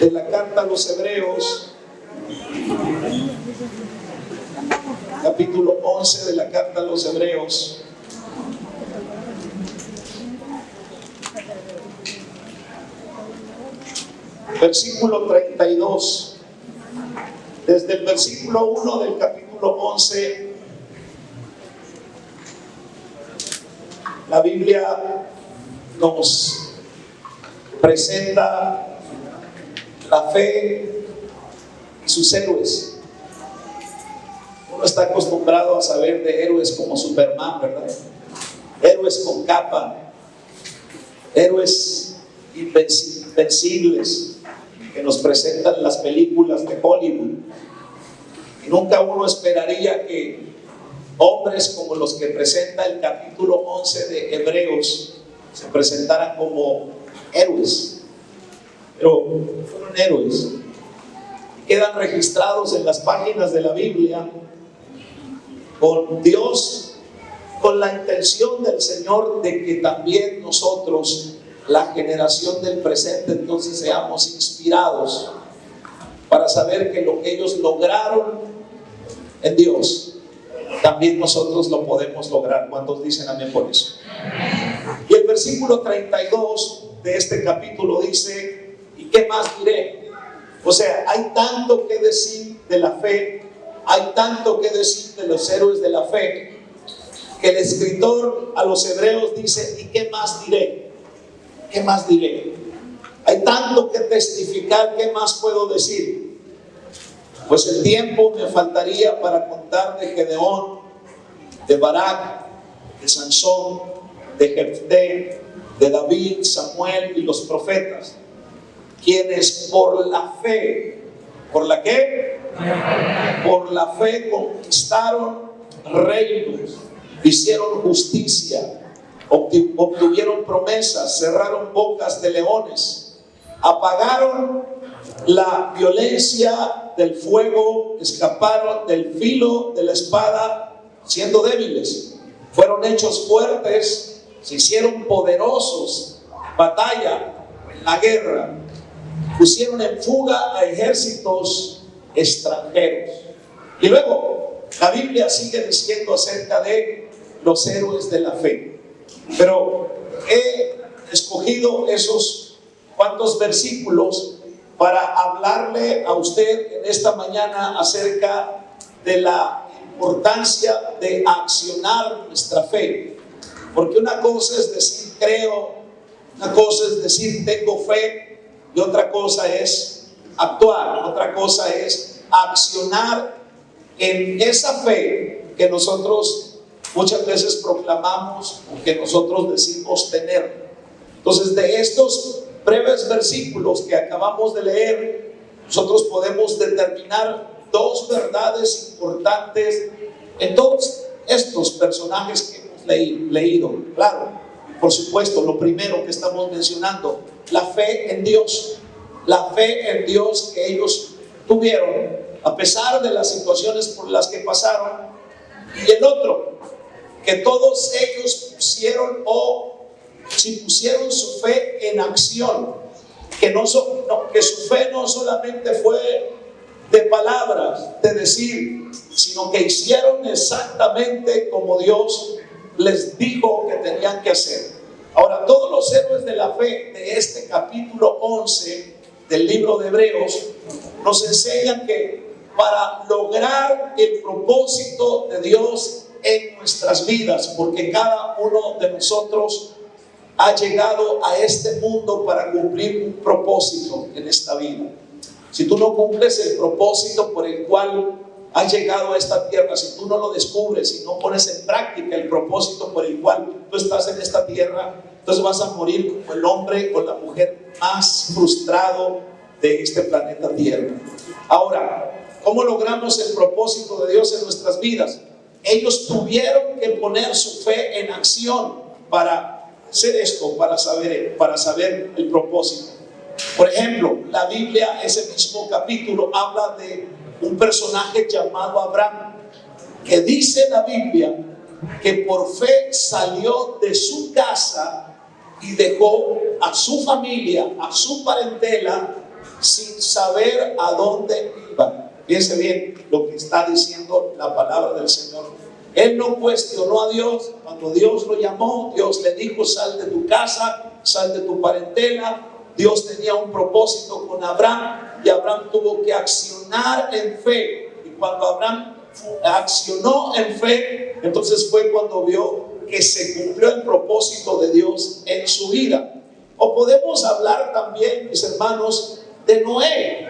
de la carta a los Hebreos, capítulo 11 de la carta a los Hebreos. Versículo 32. Desde el versículo 1 del capítulo 11, la Biblia nos presenta la fe y sus héroes. Uno está acostumbrado a saber de héroes como Superman, ¿verdad? Héroes con capa, héroes invencibles que nos presentan las películas de Hollywood. Y nunca uno esperaría que hombres como los que presenta el capítulo 11 de Hebreos se presentaran como héroes. Pero fueron héroes. Quedan registrados en las páginas de la Biblia con Dios, con la intención del Señor de que también nosotros, la generación del presente, entonces seamos inspirados para saber que lo que ellos lograron en Dios, también nosotros lo podemos lograr. ¿Cuántos dicen amén por eso? Y el versículo 32 de este capítulo dice: ¿y qué más diré? O sea, hay tanto que decir de la fe, hay tanto que decir de los héroes de la fe, que el escritor a los hebreos dice: ¿y qué más diré? ¿Qué más diré? Hay tanto que testificar, ¿qué más puedo decir? Pues el tiempo me faltaría para contar de Gedeón, de Barak, de Sansón, de Jefté, de David, Samuel y los profetas, quienes por la fe, ¿por la qué? Por la fe conquistaron reinos, hicieron justicia, obtuvieron promesas, cerraron bocas de leones, apagaron la violencia del fuego, escaparon del filo de la espada siendo débiles, fueron hechos fuertes, se hicieron poderosos en batalla, en la guerra, pusieron en fuga a ejércitos extranjeros. Y luego la Biblia sigue diciendo acerca de los héroes de la fe. Pero he escogido esos cuantos versículos para hablarle a usted en esta mañana acerca de la importancia de accionar nuestra fe. Porque una cosa es decir creo, una cosa es decir tengo fe, y otra cosa es actuar, otra cosa es accionar en esa fe que nosotros muchas veces proclamamos o que nosotros decimos tener. Entonces, de estos breves versículos que acabamos de leer, nosotros podemos determinar dos verdades importantes en todos estos personajes que hemos leído. Claro, por supuesto, lo primero que estamos mencionando, la fe en Dios. La fe en Dios que ellos tuvieron a pesar de las situaciones por las que pasaron. Y el otro, que todos ellos pusieron su fe en acción, que su fe no solamente fue de palabras, de decir, sino que hicieron exactamente como Dios les dijo que tenían que hacer. Ahora, todos los héroes de la fe de este capítulo 11 del libro de Hebreos nos enseñan que para lograr el propósito de Dios en nuestras vidas, porque cada uno de nosotros ha llegado a este mundo para cumplir un propósito en esta vida. Si tú no cumples el propósito por el cual has llegado a esta tierra, si tú no lo descubres, si no pones en práctica el propósito por el cual tú estás en esta tierra, entonces vas a morir como el hombre o la mujer más frustrado de este planeta Tierra. Ahora, ¿cómo logramos el propósito de Dios en nuestras vidas? Ellos tuvieron que poner su fe en acción para hacer esto, para saber el propósito. Por ejemplo, la Biblia, ese mismo capítulo, habla de un personaje llamado Abraham, que dice la Biblia que por fe salió de su casa y dejó a su familia, a su parentela, sin saber a dónde iba. Fíjense bien lo que está diciendo la palabra del Señor. Él no cuestionó a Dios. Cuando Dios lo llamó, Dios le dijo: sal de tu casa, sal de tu parentela. Dios tenía un propósito con Abraham y Abraham tuvo que accionar en fe. Y cuando Abraham accionó en fe, entonces fue cuando vio que se cumplió el propósito de Dios en su vida. O podemos hablar también, mis hermanos, de Noé.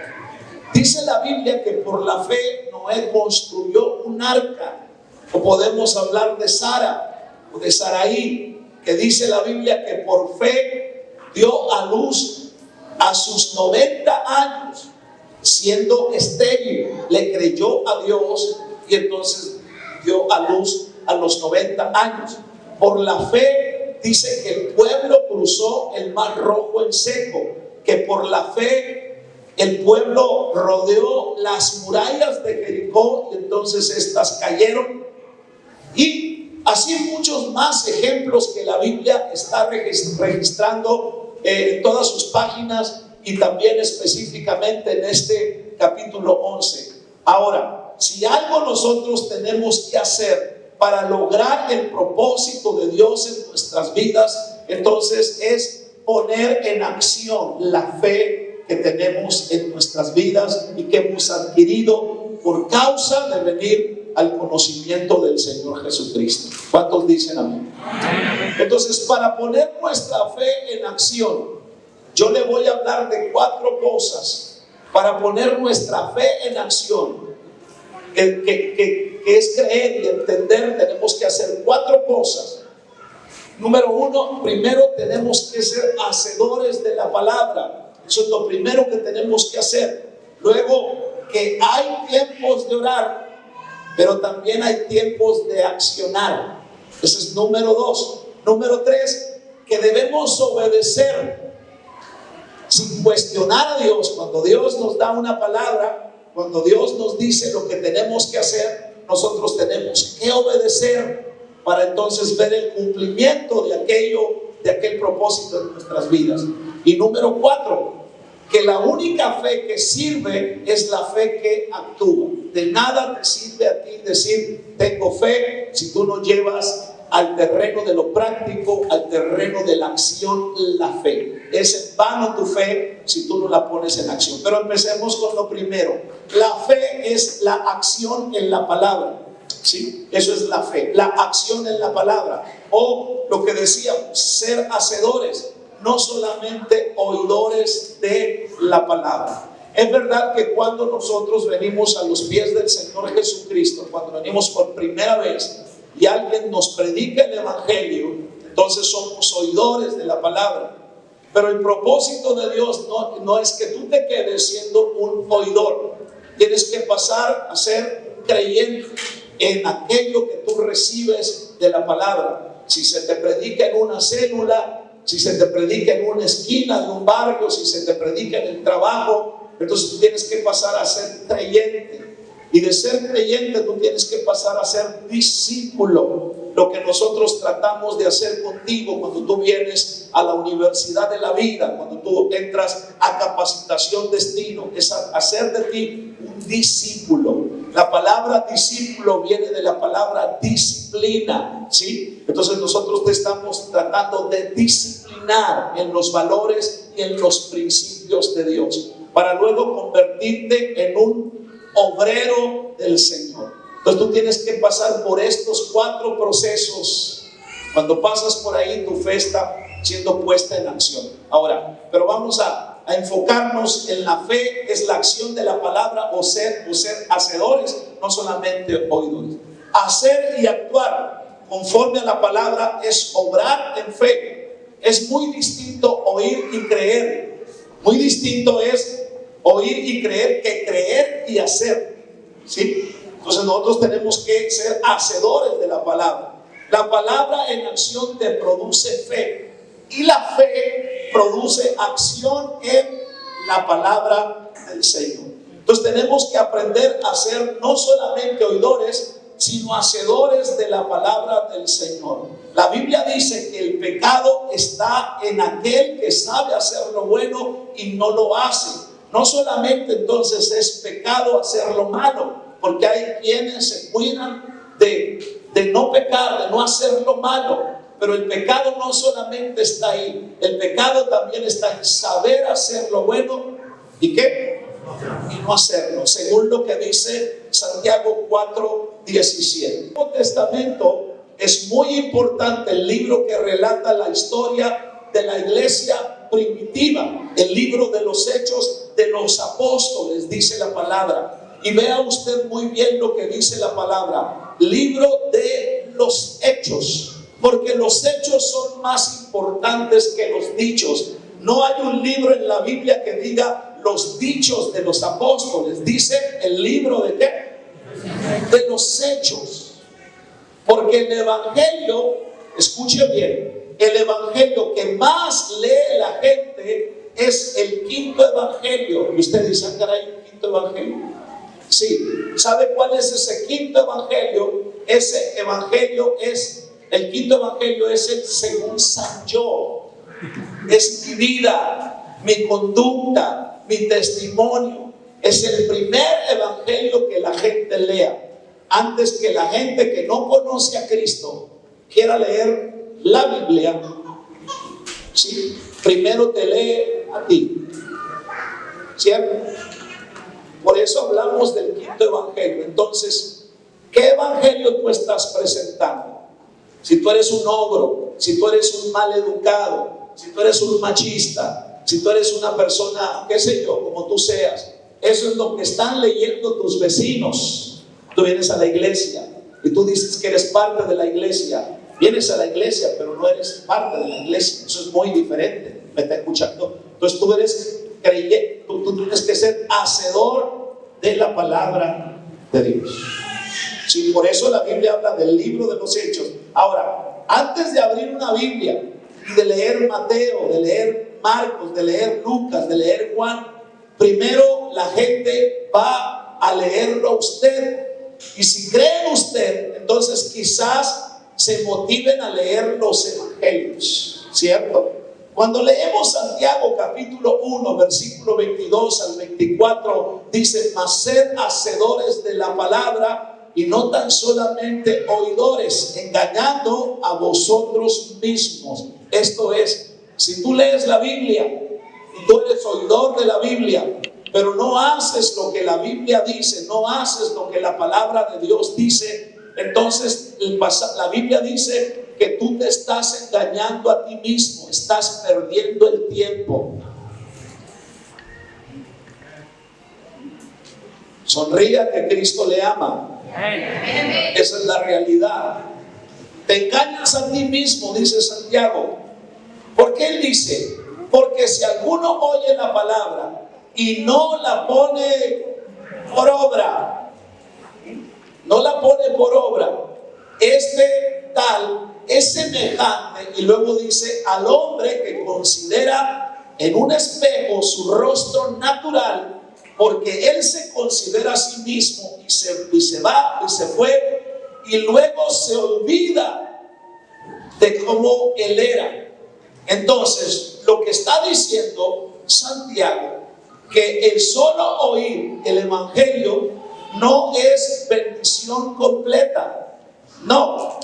Dice la Biblia que por la fe Noé construyó un arca. O podemos hablar de Sara o de Saraí, que dice la Biblia que por fe dio a luz a sus 90 años, siendo estéril. Le creyó a Dios y entonces dio a luz a los 90 años. Por la fe dice que el pueblo cruzó el mar rojo en seco, que por la fe el pueblo rodeó las murallas de Jericó y entonces estas cayeron. Y así muchos más ejemplos que la Biblia está registrando en todas sus páginas y también específicamente en este capítulo 11. Ahora, si algo nosotros tenemos que hacer para lograr el propósito de Dios en nuestras vidas, entonces es poner en acción la fe que tenemos en nuestras vidas y que hemos adquirido por causa de venir al conocimiento del Señor Jesucristo. ¿Cuántos dicen amén? Entonces, para poner nuestra fe en acción, yo le voy a hablar de 4 cosas para poner nuestra fe en acción, que es creer y entender. Tenemos que hacer 4 cosas. Número 1, primero tenemos que ser hacedores de la palabra. Eso es lo primero que tenemos que hacer. Luego, que hay tiempos de orar, pero también hay tiempos de accionar. Ese es número 2. Número 3, que debemos obedecer sin cuestionar a Dios. Cuando Dios nos da una palabra, cuando Dios nos dice lo que tenemos que hacer, nosotros tenemos que obedecer para entonces ver el cumplimiento de aquel propósito en nuestras vidas. Y número 4, que la única fe que sirve es la fe que actúa. De nada te sirve a ti decir tengo fe si tú no llevas al terreno de lo práctico, al terreno de la acción, la fe. Es en vano tu fe si tú no la pones en acción. Pero empecemos con lo primero. La fe es la acción en la palabra. ¿Sí? Eso es la fe, la acción en la palabra. O lo que decíamos, ser hacedores, no solamente oidores de la palabra. Es verdad que cuando nosotros venimos a los pies del Señor Jesucristo, cuando venimos por primera vez y alguien nos predica el Evangelio, entonces somos oidores de la palabra. Pero el propósito de Dios no es que tú te quedes siendo un oidor. Tienes que pasar a ser creyente en aquello que tú recibes de la palabra. Si se te predica en una célula, si se te predica en una esquina de un barrio, si se te predica en el trabajo, entonces tú tienes que pasar a ser creyente. Y de ser creyente tú tienes que pasar a ser discípulo. Lo que nosotros tratamos de hacer contigo cuando tú vienes a la universidad de la vida, cuando tú entras a capacitación destino, es hacer de ti un discípulo. La palabra discípulo viene de la palabra disciplina, ¿sí? Entonces nosotros te estamos tratando de disciplinar en los valores y en los principios de Dios, para luego convertirte en un obrero del Señor. Entonces tú tienes que pasar por estos 4 procesos. Cuando pasas por ahí, tu fe está siendo puesta en acción. Ahora, pero vamos a enfocarnos en la fe. Es la acción de la palabra o ser hacedores, no solamente oidores. Hacer y actuar conforme a la palabra es obrar en fe. Es muy distinto oír y creer. Muy distinto es oír y creer que creer y hacer, ¿sí? Entonces nosotros tenemos que ser hacedores de la palabra. La palabra en acción te produce fe, y la fe produce acción en la palabra del Señor. Entonces tenemos que aprender a ser no solamente oidores, sino hacedores de la palabra del Señor. La Biblia dice que el pecado está en aquel que sabe hacer lo bueno y no lo hace. No solamente entonces es pecado hacer lo malo, porque hay quienes se cuidan de no pecar, de no hacer lo malo. Pero el pecado no solamente está ahí, el pecado también está en saber hacer lo bueno y ¿qué? Y no hacerlo, según lo que dice Santiago 4:17. El Nuevo Testamento es muy importante, el libro que relata la historia de la iglesia primitiva, el libro de los hechos de los apóstoles, dice la palabra. Y vea usted muy bien lo que dice la palabra, libro de los hechos, porque los hechos son más importantes que los dichos. No hay un libro en la Biblia que diga los dichos de los apóstoles, dice el libro de ¿qué? De los hechos. Porque el evangelio, escuche bien, el evangelio que más lee la gente es el quinto evangelio. Y usted dice, caray, ¿un quinto evangelio? Sí, ¿sabe cuál es ese quinto evangelio? Ese evangelio es, el quinto evangelio es el según San yo. Es mi vida, mi conducta, mi testimonio. Es el primer evangelio que la gente lea. Antes que la gente que no conoce a Cristo quiera leer la Biblia, ¿sí? Primero te lee a ti, ¿cierto? Por eso hablamos del quinto evangelio. Entonces, ¿qué evangelio tú estás presentando? Si tú eres un ogro, si tú eres un mal educado, si tú eres un machista, si tú eres una persona, qué sé yo, como tú seas, eso es lo que están leyendo tus vecinos. Tú vienes a la iglesia y tú dices que eres parte de la iglesia. Vienes a la iglesia, pero no eres parte de la iglesia. Eso es muy diferente. ¿Me está escuchando? Entonces tú eres creyente, tú tienes que ser hacedor de la palabra de Dios. Sí, por eso la Biblia habla del libro de los hechos. Ahora, antes de abrir una Biblia y de leer Mateo, de leer Marcos, de leer Lucas, de leer Juan, primero la gente va a leerlo a usted. Y si creen usted, entonces quizás se motiven a leer los evangelios, ¿cierto? Cuando leemos Santiago capítulo 1, versículo 22 al 24, dice, mas sed hacedores de la palabra y no tan solamente oidores, engañando a vosotros mismos. Esto es, si tú lees la Biblia y tú eres oidor de la Biblia, pero no haces lo que la Biblia dice, no haces lo que la palabra de Dios dice, entonces la Biblia dice que tú te estás engañando a ti mismo, estás perdiendo el tiempo. Sonría que Cristo le ama. Esa es la realidad. Te engañas a ti mismo, dice Santiago. ¿Por qué él dice? Porque si alguno oye la palabra y no la pone por obra, no la pone por obra, este tal es semejante, y luego dice, al hombre que considera en un espejo su rostro natural, porque él se considera a sí mismo y se va y se fue, y luego se olvida de cómo él era. Entonces, lo que está diciendo Santiago, que el solo oír el evangelio no es bendición completa. No,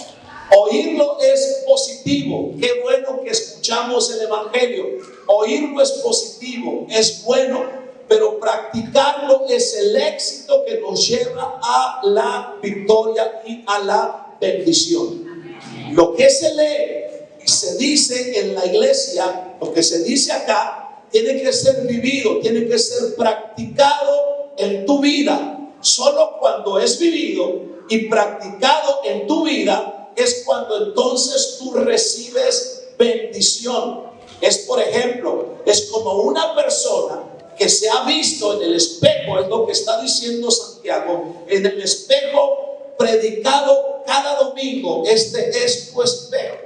oírlo es positivo. Qué bueno que escuchamos el evangelio. Oírlo es positivo, es bueno, pero practicarlo es el éxito que nos lleva a la victoria y a la bendición. Lo que se lee y se dice en la iglesia, lo que se dice acá, tiene que ser vivido, tiene que ser practicado en tu vida. Solo cuando es vivido y practicado en tu vida es cuando entonces tú recibes bendición. Es, por ejemplo, es como una persona que se ha visto en el espejo, es lo que está diciendo Santiago, en el espejo predicado cada domingo. Este es tu espejo.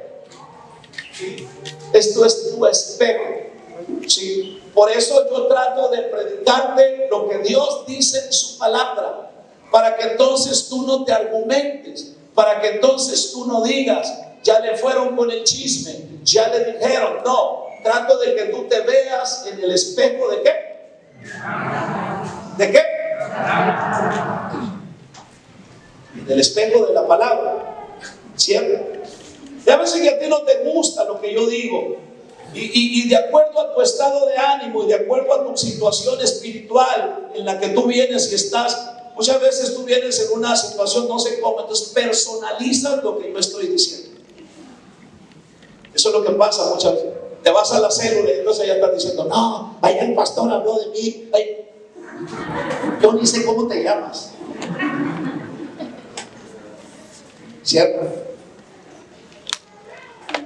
Esto es tu espejo. Sí, por eso yo trato de predicarte lo que Dios dice en su palabra, para que entonces tú no te argumentes, para que entonces tú no digas, ya le fueron con el chisme, ya le dijeron. No, trato de que tú te veas en el espejo de ¿qué? ¿De qué? Del espejo de la palabra, ¿cierto? Y a veces que a ti no te gusta lo que yo digo, y de acuerdo a tu estado de ánimo y de acuerdo a tu situación espiritual en la que tú vienes y estás, muchas veces tú vienes en una situación no sé cómo, entonces personalizas lo que yo estoy diciendo. Eso es lo que pasa muchas veces. Te vas a la célula y entonces ya estás diciendo, no, allá el pastor habló de mí. Ay, yo ni sé cómo te llamas. ¿Cierto?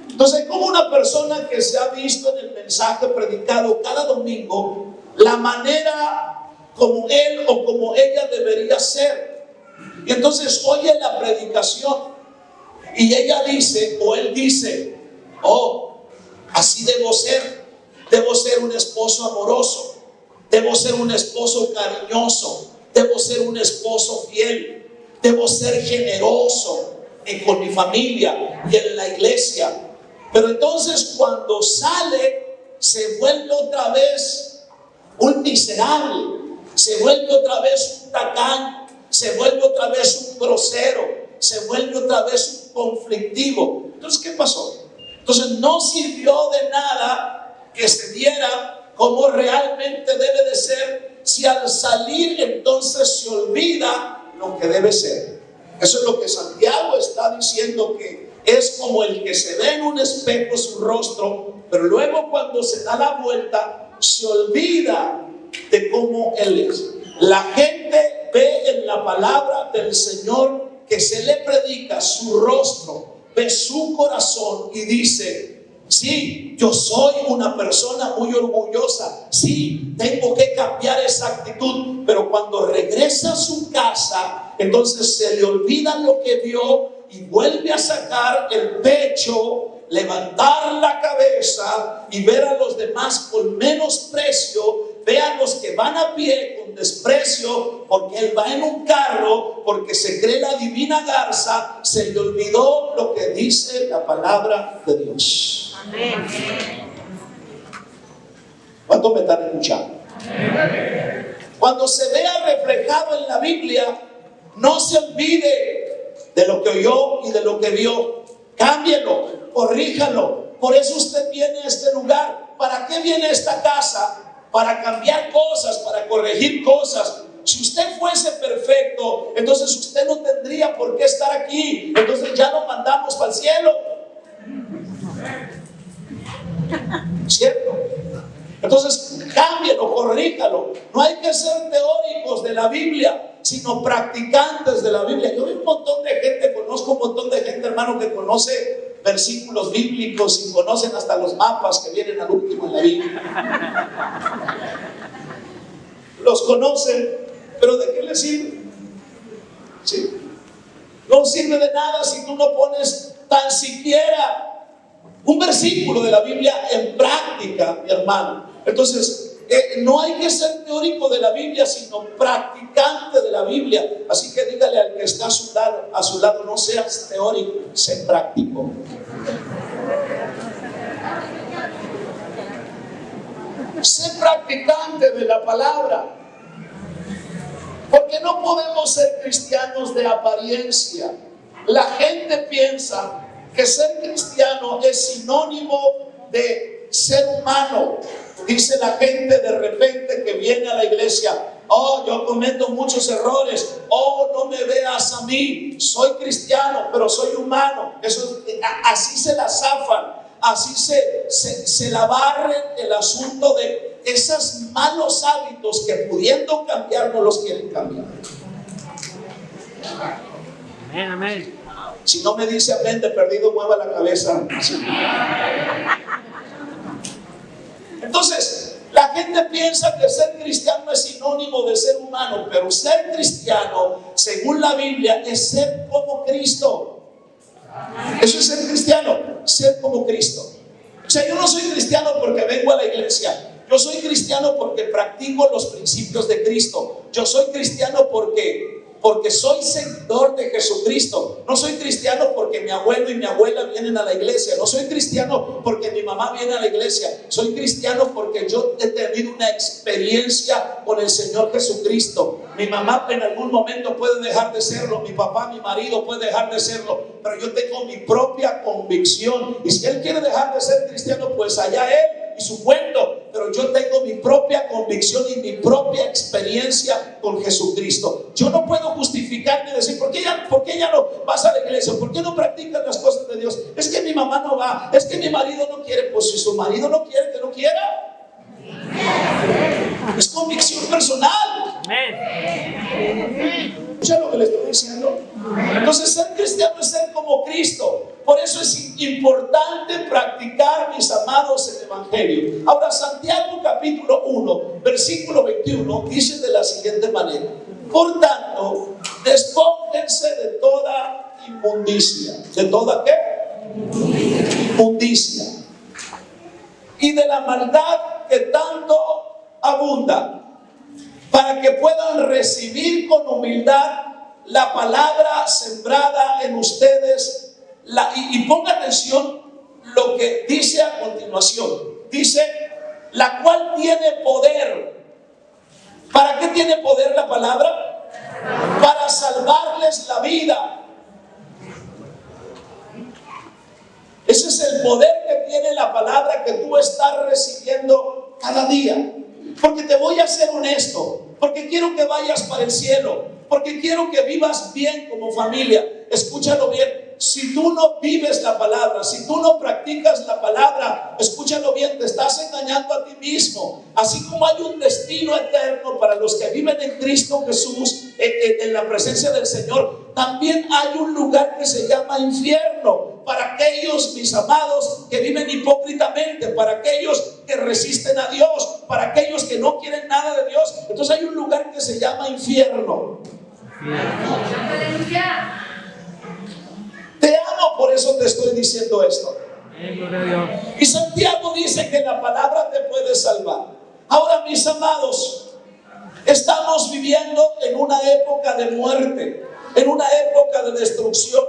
Entonces, como una persona que se ha visto en el mensaje predicado cada domingo, la manera como él o como ella debería ser. Y entonces oye la predicación y ella dice o él dice, oh, así debo ser un esposo amoroso, debo ser un esposo cariñoso, debo ser un esposo fiel, debo ser generoso con mi familia y en la iglesia. Pero entonces cuando sale se vuelve otra vez un miserable, se vuelve otra vez un tacaño, se vuelve otra vez un grosero, se vuelve otra vez un conflictivo. Entonces, ¿qué pasó? Entonces no sirvió de nada que se viera como realmente debe de ser, si al salir entonces se olvida lo que debe ser. Eso es lo que Santiago está diciendo, que es como el que se ve en un espejo su rostro, pero luego cuando se da la vuelta se olvida de cómo él es. La gente ve en la palabra del Señor que se le predica su rostro, ve su corazón y dice, sí, yo soy una persona muy orgullosa, sí, tengo que cambiar esa actitud, pero cuando regresa a su casa, entonces se le olvida lo que vio y vuelve a sacar el pecho, levantar la cabeza y ver a los demás con menosprecio, ve a los que van a pie con desprecio, porque él va en un carro, porque se cree la divina garza, se le olvidó lo que dice la palabra de Dios. Amén. ¿Cuántos me están escuchando? Amén. Cuando se vea reflejado en la Biblia, no se olvide de lo que oyó y de lo que vio. Cámbielo, corríjalo. Por eso usted viene a este lugar. ¿Para qué viene a esta casa? Para cambiar cosas, para corregir cosas. Si usted fuese perfecto, entonces usted no tendría por qué estar aquí. Entonces ya lo mandamos para el cielo. ¿Cierto? Entonces cámbielo, corríjalo. No hay que ser teóricos de la Biblia, sino practicantes de la Biblia. Yo veo un montón de gente, conozco un montón de gente, hermano, que conoce versículos bíblicos y conocen hasta los mapas que vienen al último en la Biblia. Los conocen, pero ¿de qué les sirve? ¿Sí? No sirve de nada si tú no pones tan siquiera un versículo de la Biblia en práctica, mi hermano. Entonces, no hay que ser teórico de la Biblia, sino practicante de la Biblia. Así que dígale al que está a su lado, no seas teórico, sé práctico. Sé practicante de la palabra. Porque no podemos ser cristianos de apariencia. La gente piensa que ser cristiano es sinónimo de ser humano. Dice la gente de repente que viene a la iglesia, oh, yo cometo muchos errores, oh, no me veas a mí, soy cristiano, pero soy humano. Así se la zafan, así se la barren el asunto de esos malos hábitos que pudiendo cambiar no los quieren cambiar. Amén, amén. Si no me dice amén de perdido, mueva la cabeza. Entonces, la gente piensa que ser cristiano es sinónimo de ser humano, pero ser cristiano, según la Biblia, es ser como Cristo. Eso es ser cristiano, ser como Cristo. O sea, yo no soy cristiano porque vengo a la iglesia. Yo soy cristiano porque practico los principios de Cristo. Yo soy cristiano porque porque soy seguidor de Jesucristo. No soy cristiano porque mi abuelo y mi abuela vienen a la iglesia. No soy cristiano porque mi mamá viene a la iglesia. Soy cristiano porque yo he tenido una experiencia con el Señor Jesucristo. Mi mamá en algún momento puede dejar de serlo, mi papá, mi marido puede dejar de serlo, pero yo tengo mi propia convicción. Y si él quiere dejar de ser cristiano, pues allá él y su cuento, pero yo tengo mi propia convicción y mi propia experiencia con Jesucristo. Yo no puedo justificarme y decir, ¿por qué ya no vas a la iglesia? ¿Por qué no practicas las cosas de Dios? Es que mi mamá no va, es que mi marido no quiere. Pues si su marido no quiere, que no quiera. Es convicción personal. ¿Escucha lo que le estoy diciendo? Entonces, ser cristiano es ser como Cristo. Por eso es importante practicar, mis amados, el evangelio. Ahora, Santiago capítulo 1 versículo 21 dice de la siguiente manera: por tanto, despóngense de toda inmundicia. ¿De toda qué? Inmundicia. Y de la maldad que tanto abunda, para que puedan recibir con humildad la palabra sembrada en ustedes. Y ponga atención lo que dice a continuación. Dice, la cual tiene poder. ¿Para qué tiene poder la palabra? Para salvarles la vida. Ese es el poder que tiene la palabra que tú estás recibiendo cada día. Porque te voy a ser honesto, porque quiero que vayas para el cielo, porque quiero que vivas bien como familia. Escúchalo bien. Si tú no vives la palabra, si tú no practicas la palabra, escúchalo bien, te estás engañando a ti mismo. Así como hay un destino eterno para los que viven en Cristo Jesús, en la presencia del Señor, también hay un lugar que se llama infierno para aquellos, mis amados, que viven hipócritamente, para aquellos que resisten a Dios, para aquellos que no quieren nada de Dios. Entonces hay un lugar que se llama infierno. Te amo, por eso te estoy diciendo esto. Y Santiago dice que la palabra te puede salvar. Ahora, mis amados, estamos viviendo en una época de muerte, en una época de destrucción.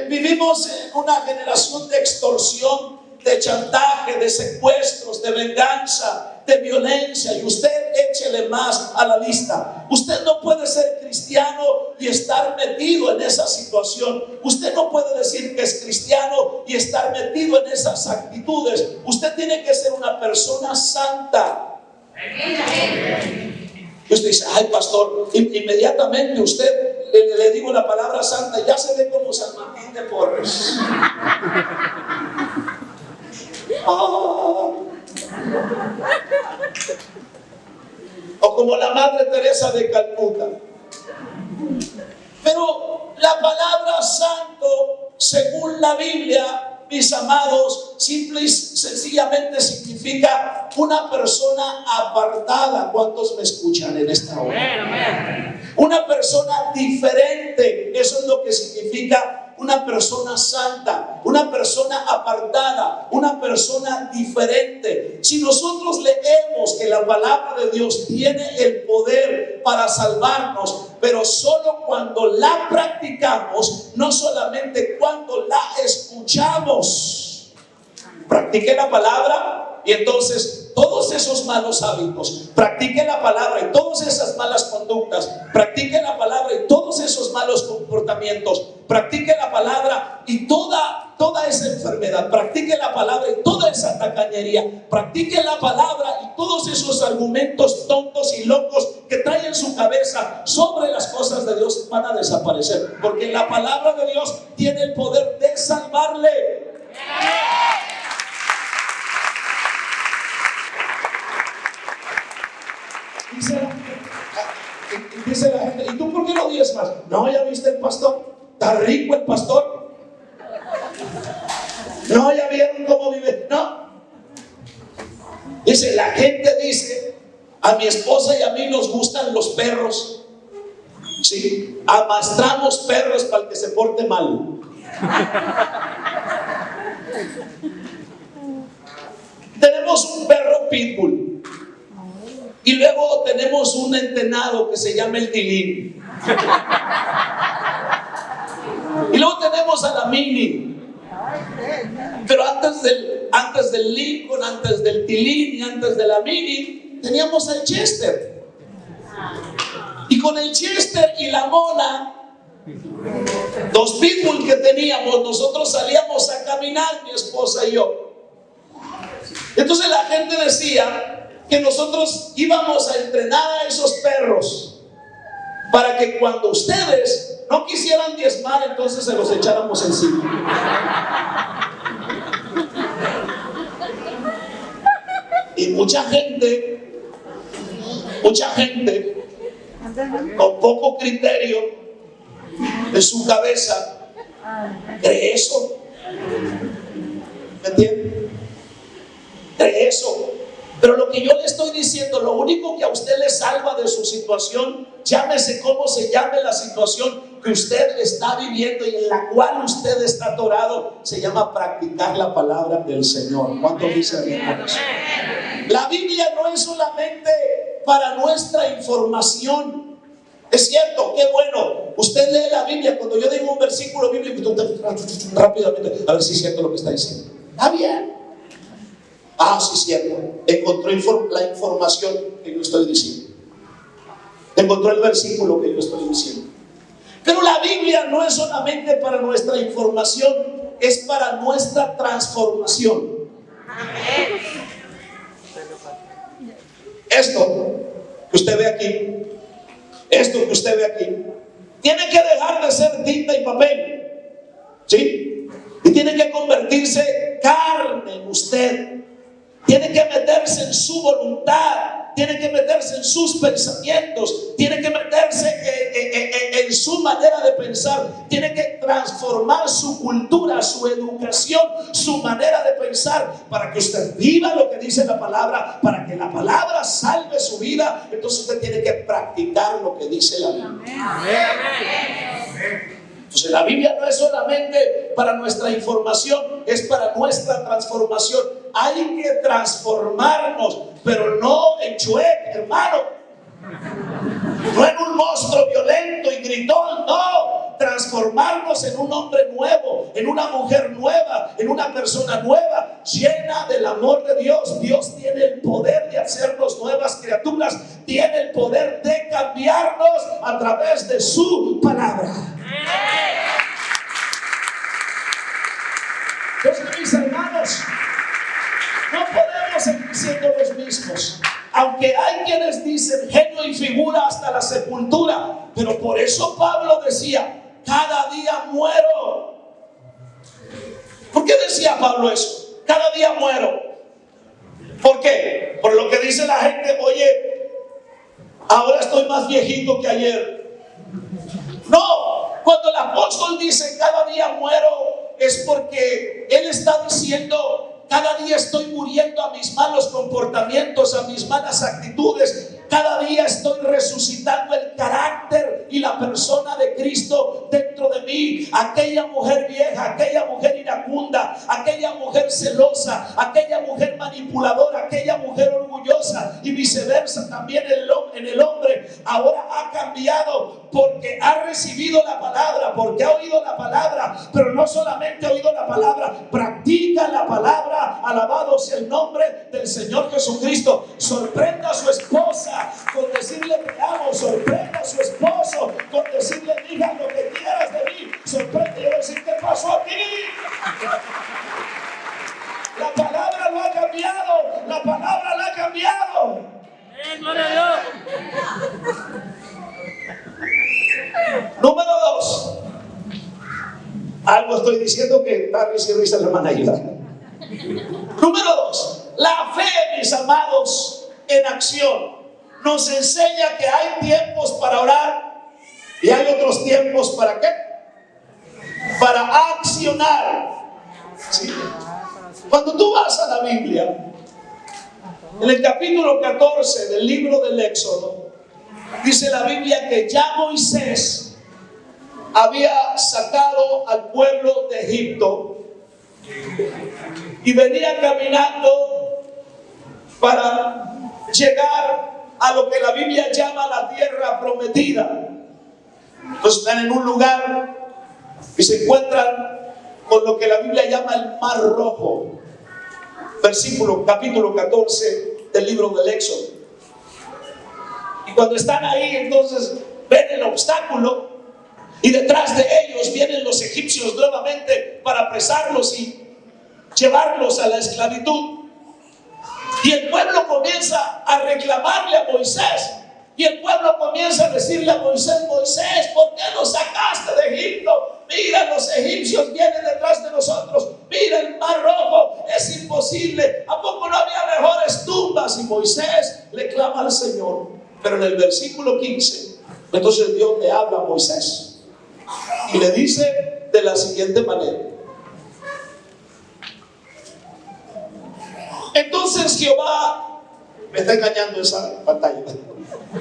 Vivimos en una generación de extorsión, de chantaje, de secuestros, de venganza, de violencia, y usted échele más a la lista. Usted no puede ser cristiano y estar metido en esa situación. Usted no puede decir que es cristiano y estar metido en esas actitudes. Usted tiene que ser una persona santa. Y usted dice, ay pastor, inmediatamente usted le digo la palabra santa, ya se ve como San Martín de Porres. O como la Madre Teresa de Calcuta. Pero la palabra santo, según la Biblia, mis amados, simple y sencillamente significa una persona apartada. ¿Cuántos me escuchan en esta hora? Una persona diferente. Eso es lo que significa una persona santa, una persona apartada, una persona diferente. Si nosotros leemos que la palabra de Dios tiene el poder para salvarnos, pero solo cuando la practicamos, no solamente cuando la escuchamos. Practique la palabra y entonces todos esos malos hábitos, practique la palabra y todas esas malas conductas, practique la palabra y todos esos malos comportamientos, practique la palabra y toda esa enfermedad, practique la palabra y toda esa tacañería, practique la palabra y todos esos argumentos tontos y locos que trae en su cabeza sobre las cosas de Dios van a desaparecer, porque la palabra de Dios tiene el poder de salvarle. Dice la gente, ¿y tú por qué no diezmas? No, ¿ya viste el pastor? ¿Está rico el pastor? No, ¿ya vieron cómo vive? No. Dice, la gente dice, a mi esposa y a mí nos gustan los perros. Sí, amastramos perros para el que se porte mal. Tenemos un perro pitbull. Y luego tenemos un entenado que se llama el tilín. Y luego tenemos a la Mini. Pero antes del Lincoln, antes del tilín y antes de la Mini, teníamos al Chester. Y con el Chester y la Mona, dos pitbull que teníamos, nosotros salíamos a caminar, mi esposa y yo. Entonces la gente decía que nosotros íbamos a entrenar a esos perros para que cuando ustedes no quisieran diezmar, entonces se los echáramos encima. Y mucha gente con poco criterio en su cabeza cree eso. ¿Me entiende? Cree eso. Pero lo que yo le estoy diciendo, lo único que a usted le salva de su situación, llámese como se llame la situación que usted está viviendo y en la cual usted está atorado, se llama practicar la palabra del Señor. ¿Cuánto dice amén por eso? La Biblia no es solamente para nuestra información. Es cierto, qué bueno. Usted lee la Biblia, cuando yo digo un versículo bíblico, usted rápidamente, a ver si es cierto lo que está diciendo. Está bien. Ah, sí, es cierto. Encontró la información que yo estoy diciendo. Encontró el versículo que yo estoy diciendo. Pero la Biblia no es solamente para nuestra información, es para nuestra transformación. Esto que usted ve aquí, tiene que dejar de ser tinta y papel, ¿sí? Y tiene que convertirse carne en usted. Tiene que meterse en su voluntad, tiene que meterse en sus pensamientos, tiene que meterse en su manera de pensar, tiene que transformar su cultura, su educación, su manera de pensar, para que usted viva lo que dice la palabra, para que la palabra salve su vida. Entonces usted tiene que practicar lo que dice la Biblia. Amén. Entonces la Biblia no es solamente para nuestra información, es para nuestra transformación. Hay que transformarnos, pero no en chuec, hermano. No en un monstruo violento y gritón, no. Transformarnos en un hombre nuevo, en una mujer nueva, en una persona nueva, llena del amor de Dios. Dios tiene el poder de hacernos nuevas criaturas, tiene el poder de cambiarnos a través de su palabra. Entonces, mis hermanos, no podemos seguir siendo los mismos. Aunque hay quienes dicen genio y figura hasta la sepultura, pero por eso Pablo decía: cada día muero. ¿Por qué decía Pablo eso? Cada día muero. ¿Por qué? Por lo que dice la gente: oye, ahora estoy más viejito que ayer. No, cuando el apóstol dice cada día muero, es porque él está diciendo: cada día estoy muriendo a mis malos comportamientos, a mis malas actitudes. Cada día estoy resucitando el carácter y la persona de Cristo dentro de mí. Aquella mujer vieja, aquella mujer iracunda, aquella mujer celosa, aquella mujer manipuladora, aquella mujer orgullosa y viceversa también en el hombre, ahora ha cambiado porque ha recibido la palabra, porque ha oído la palabra. Pero no solamente ha oído la palabra, practica la palabra. Alabado sea el nombre del Señor Jesucristo. Sorprenda a su esposa con decirle te amo, sorprenda a su esposo con decirle diga lo que quieras de mí, sorprende y decir ¿qué pasó aquí? La palabra lo ha cambiado, la palabra la ha cambiado. ¡Gloria a Dios! Número 2. Algo estoy diciendo que tal vez si risa le van a ayudar. Número 2. La fe, mis amados, en acción. Nos enseña que hay tiempos para orar y hay otros tiempos para ¿qué? Para accionar. ¿Sí? Cuando tú vas a la Biblia, en el capítulo 14 del libro del Éxodo, dice la Biblia que ya Moisés había sacado al pueblo de Egipto y venía caminando para llegar a lo que la Biblia llama la tierra prometida. Entonces están en un lugar y se encuentran con lo que la Biblia llama el Mar Rojo. Capítulo 14 del libro del Éxodo. Y cuando están ahí, entonces ven el obstáculo y detrás de ellos vienen los egipcios nuevamente para apresarlos y llevarlos a la esclavitud. Y el pueblo comienza a reclamarle a Moisés. Y el pueblo comienza a decirle a Moisés: Moisés, ¿por qué nos sacaste de Egipto? Mira, los egipcios vienen detrás de nosotros. Mira el Mar Rojo, es imposible. ¿A poco no había mejores tumbas? Y Moisés le clama al Señor. Pero en el versículo 15, entonces Dios le habla a Moisés y le dice de la siguiente manera: entonces Jehová, me está engañando esa pantalla.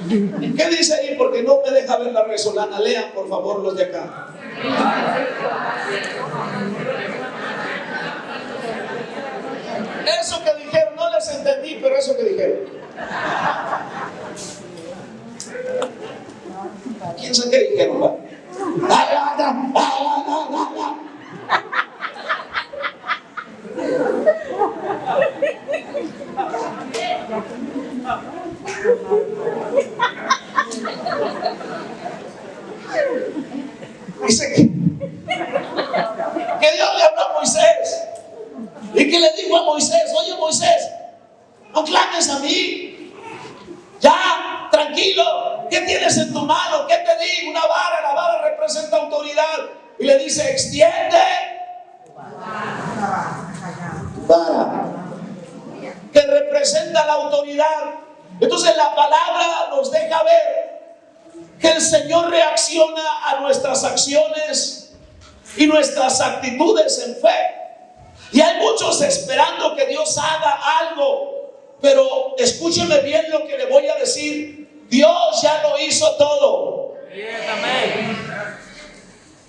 ¿Qué dice ahí? Porque no me deja ver la resolana. Lean por favor los de acá. Eso que dijeron, no les entendí, pero eso que dijeron. ¿Quién sabe qué dijeron? ¿Va? Dice que Dios le habló a Moisés y que le dijo a Moisés: oye Moisés, no clames a mí, ya, tranquilo, ¿qué tienes en tu mano? ¿Qué te di? Una vara, la vara representa autoridad. Y le dice: extiende vara, que representa la autoridad. Entonces la palabra nos deja ver que el Señor reacciona a nuestras acciones y nuestras actitudes en fe. Y hay muchos esperando que Dios haga algo, pero escúcheme bien lo que le voy a decir: Dios ya lo hizo todo.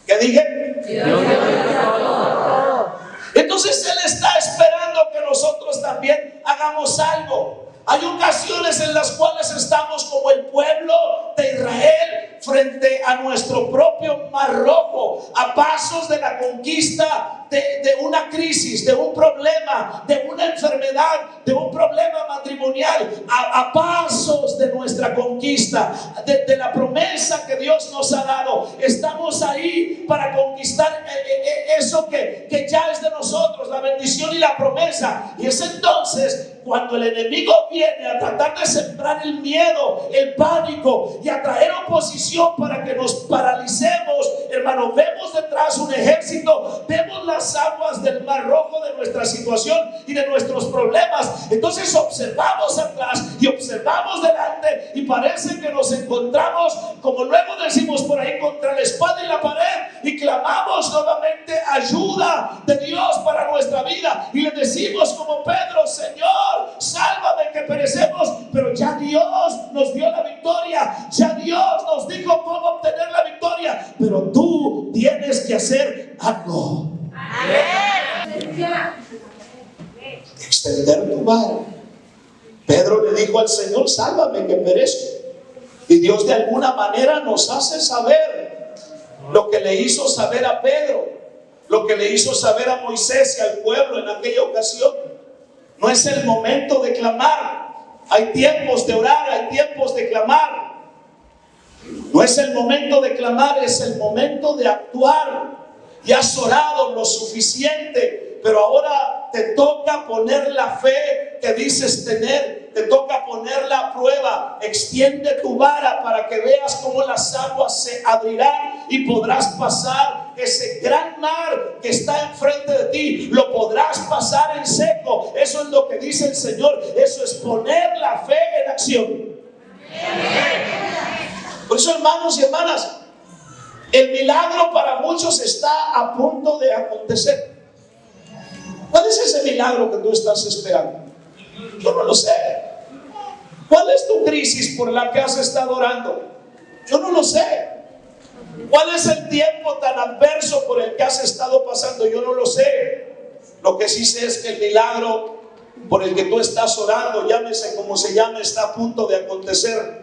¿Qué dije? Dios ya lo hizo todo. Entonces Él está esperando que nosotros también hagamos algo. Hay ocasiones en las cuales estamos como el pueblo de Israel frente a nuestro propio Mar Rojo, a pasos de la conquista de una crisis, de un problema, de una enfermedad, de un problema matrimonial, a pasos de nuestra conquista, de la promesa que Dios nos ha dado. Estamos ahí para conquistar eso que ya es de nosotros, la bendición y la promesa. Y es entonces cuando el enemigo viene a tratar de sembrar el miedo, el pánico y a traer oposición para que nos paralicemos. Hermano, vemos detrás un ejército, vemos las aguas del Mar Rojo de nuestra situación y de nuestros problemas. Entonces observamos atrás y observamos delante y parece que nos encontramos, como luego decimos por ahí, contra la espada y la pared, y clamamos nuevamente ayuda de Dios para nuestra vida y le decimos como Pedro: Señor, sálvame que perecemos. Pero ya Dios nos dio la victoria, ya Dios nos dijo cómo obtener la victoria, pero tú tienes que hacer algo. Extender tu mano. Pedro le dijo al Señor: sálvame que perezco. Y Dios de alguna manera nos hace saber lo que le hizo saber a Pedro, lo que le hizo saber a Moisés y al pueblo en aquella ocasión. No es el momento de clamar. Hay tiempos de orar, hay tiempos de clamar. No es el momento de clamar, es el momento de actuar. Ya has orado lo suficiente, pero ahora te toca poner la fe que dices tener. Te toca ponerla a prueba. Extiende tu vara para que veas cómo las aguas se abrirán y podrás pasar ese gran mar que está enfrente de ti. Lo podrás pasar en seco. Eso es lo que dice el Señor. Eso es poner la fe en acción. Por eso, hermanos y hermanas, el milagro para muchos está a punto de acontecer. ¿Cuál es ese milagro que tú estás esperando? Yo no lo sé. ¿Cuál es tu crisis por la que has estado orando? Yo no lo sé. ¿Cuál es el tiempo tan adverso por el que has estado pasando? Yo no lo sé. Lo que sí sé es que el milagro por el que tú estás orando, llámese como se llame, está a punto de acontecer.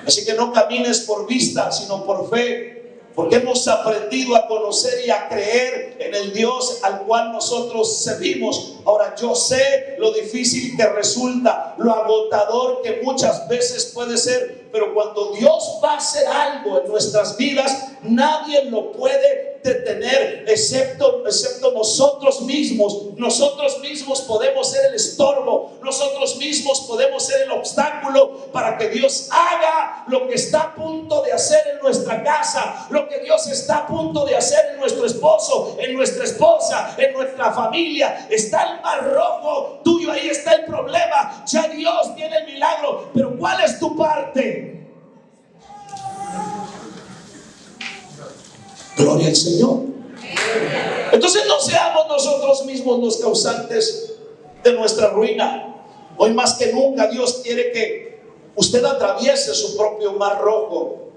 Así que no camines por vista, sino por fe, porque hemos aprendido a conocer y a creer en el Dios al cual nosotros servimos. Ahora, yo sé lo difícil que resulta, lo agotador que muchas veces puede ser, pero cuando Dios va a hacer algo en nuestras vidas, nadie lo puede detener excepto nosotros mismos. Nosotros mismos podemos ser el estorbo, nosotros mismos podemos ser el obstáculo para que Dios haga lo que está a punto de hacer en nuestra casa, lo que Dios está a punto de hacer en nuestro esposo, en nuestra esposa, en nuestra familia. Está el mar rojo tuyo, ahí está el problema, ya Dios tiene el milagro, pero ¿cuál es tu parte? Gloria al Señor. Entonces no seamos nosotros mismos los causantes de nuestra ruina. Hoy más que nunca Dios quiere que usted atraviese su propio mar rojo,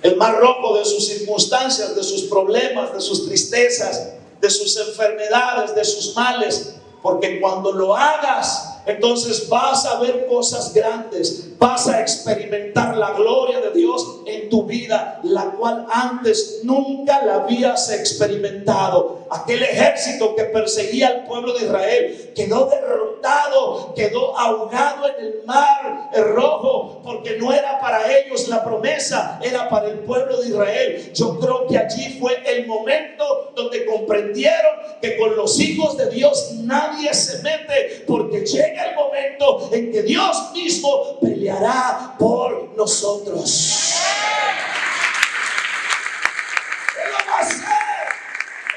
el mar rojo de sus circunstancias, de sus problemas, de sus tristezas, de sus enfermedades, de sus males, porque cuando lo hagas, entonces vas a ver cosas grandes, vas a experimentar la gloria de Dios en tu vida, la cual antes nunca la habías experimentado. Aquel ejército que perseguía al pueblo de Israel quedó derrotado, quedó ahogado en el mar rojo, porque no era para ellos la promesa, era para el pueblo de Israel. Yo creo que allí fue el momento donde comprendieron que con los hijos de Dios nadie se mete, porque llega el momento en que Dios mismo peleará por nosotros. Él lo va a hacer,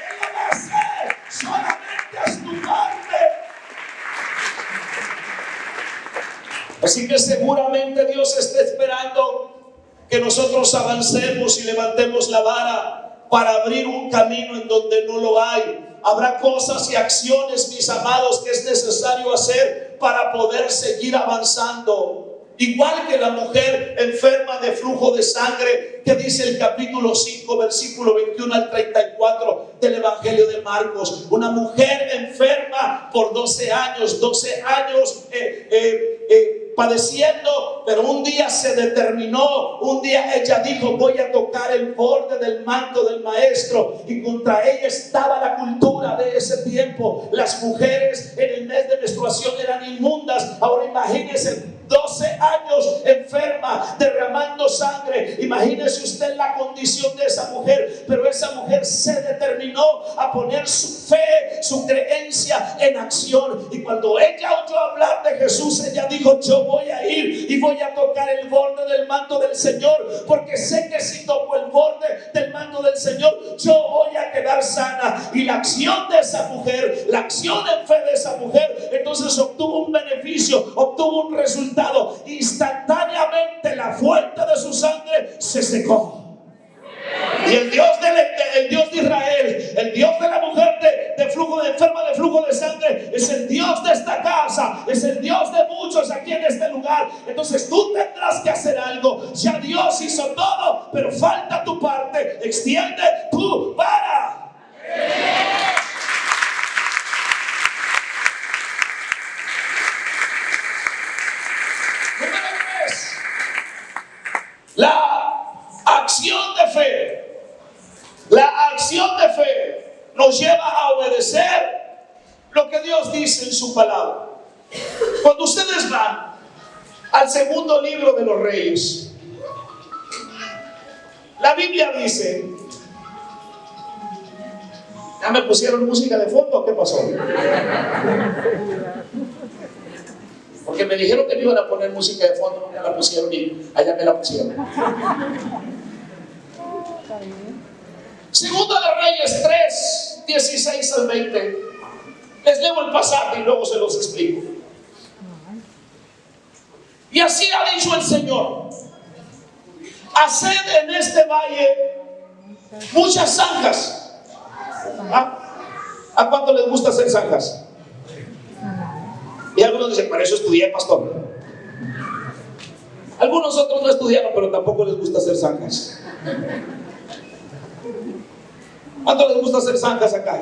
Él lo va a hacer, solamente haz tu parte. Así que seguramente Dios está esperando que nosotros avancemos y levantemos la vara para abrir un camino en donde no lo hay. Habrá cosas y acciones, mis amados, que es necesario hacer para poder seguir avanzando. Igual que la mujer enferma de flujo de sangre, que dice el capítulo 5, versículo 21 al 34 del Evangelio de Marcos. Una mujer enferma por 12 años padeciendo, pero un día se determinó, un día ella dijo: voy a tocar el borde del manto del maestro. Y contra ella estaba la cultura de ese tiempo. Las mujeres en el mes de menstruación eran inmundas. Ahora imagínense, 12 años enferma, derramando sangre. Imagínese usted la condición de esa mujer. Pero esa mujer se determinó a poner su fe, su creencia en acción. Y cuando ella oyó hablar de Jesús, ella dijo: yo voy a ir y voy a tocar el borde del manto del Señor, porque sé que si toco el borde del manto del Señor, yo voy a quedar sana. Y la acción de esa mujer, la acción en fe de esa mujer, entonces obtuvo un beneficio, obtuvo un resultado. Instantáneamente la fuente de su sangre se secó. Y el Dios de Israel, el Dios de la mujer de flujo de enferma de flujo de sangre, es el Dios de esta casa, es el Dios de muchos aquí en este lugar. Entonces tú tendrás que hacer algo. Ya Dios hizo todo, pero falta tu parte. Extiende tu vara. Número 3, la acción de fe. La acción de fe nos lleva a obedecer lo que Dios dice en su palabra. Cuando ustedes van al segundo libro de los Reyes, la Biblia dice... ¿Ya me pusieron música de fondo o qué pasó? Porque me dijeron que me iban a poner música de fondo, no me la pusieron y allá me la pusieron. Segundo de Reyes 3, 16 al 20. Les leo el pasaje y luego se los explico. Y así ha dicho el Señor: haced en este valle muchas zanjas. ¿A cuánto les gusta hacer zanjas? Y algunos dicen: para eso estudié, pastor. Algunos otros no estudiaron, pero tampoco les gusta hacer zanjas. ¿Cuánto les gusta hacer zanjas acá?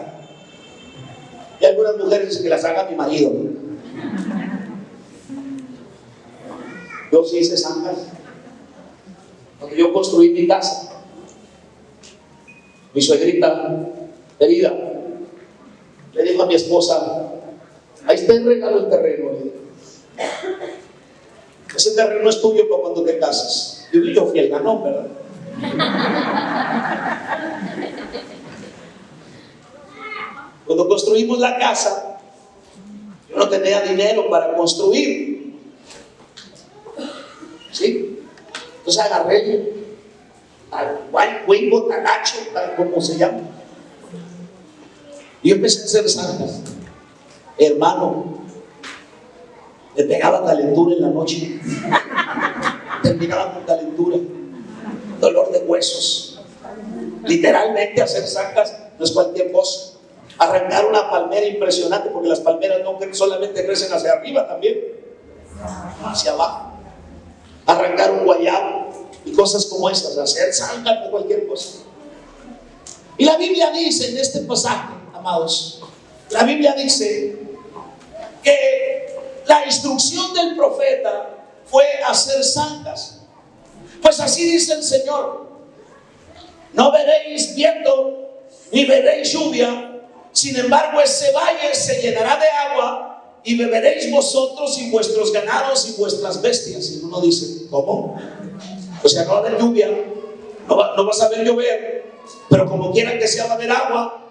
Y algunas mujeres dicen que las haga mi marido. Yo sí hice zanjas. Cuando yo construí mi casa, mi suegrita querida le dijo a mi esposa: ahí está el regalo del terreno. Le dijo: ese terreno es tuyo para cuando te cases. Yo fui el ganón, ¿verdad? Cuando construimos la casa, yo no tenía dinero para construir, ¿sí? Entonces agarré al huevo talacho, tal como se llama, y yo empecé a hacer zanjas. Hermano, me pegaba calentura en la noche, terminaba con calentura, dolor de huesos. Literalmente hacer zanjas no es cualquier cosa. Arrancar una palmera impresionante, porque las palmeras no solamente crecen hacia arriba, también hacia abajo. Arrancar un guayabo y cosas como esas, hacer zanjas de cualquier cosa. Y la Biblia dice en este pasaje, amados, la Biblia dice que la instrucción del profeta fue hacer zanjas. Pues así dice el Señor: no veréis viento ni veréis lluvia, sin embargo ese valle se llenará de agua, y beberéis vosotros y vuestros ganados y vuestras bestias. Y uno dice: ¿cómo? O sea, no va a haber lluvia, no vas a ver llover, pero como quieran que sea va a haber agua.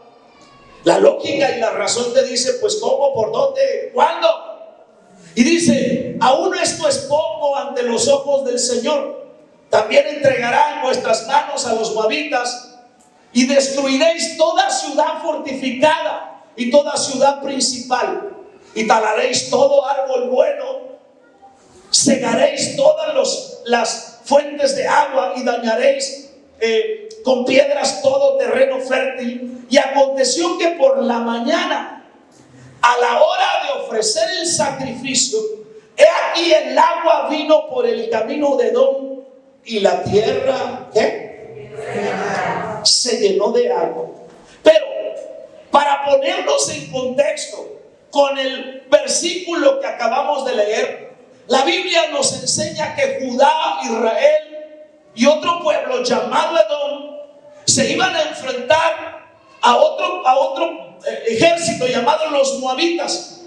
La lógica y la razón te dice: pues ¿cómo? ¿Por dónde? ¿Cuándo? Y dice: aún esto es poco ante los ojos del Señor. También entregará en vuestras manos a los moabitas, y destruiréis toda ciudad fortificada y toda ciudad principal, y talaréis todo árbol bueno, cegaréis todas las fuentes de agua, y dañaréis con piedras todo terreno fértil. Y aconteció que por la mañana, a la hora de ofrecer el sacrificio, he aquí el agua vino por el camino de Edom, y la tierra, ¿qué? Se llenó de agua. Pero para ponernos en contexto con el versículo que acabamos de leer, la Biblia nos enseña que Judá, Israel y otro pueblo llamado Edom se iban a enfrentar a otro ejército llamado los moabitas.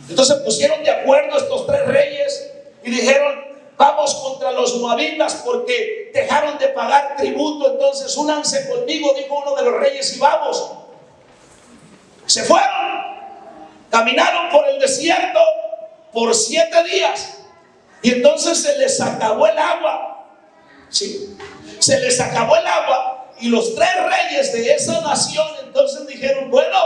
Entonces pusieron de acuerdo estos tres reyes y dijeron: vamos contra los moabitas porque dejaron de pagar tributo. Entonces únanse conmigo, dijo uno de los reyes, y vamos. Se fueron, caminaron por el desierto por 7 días, y entonces se les acabó el agua. Sí, se les acabó el agua, y los tres reyes de esa nación entonces dijeron: bueno,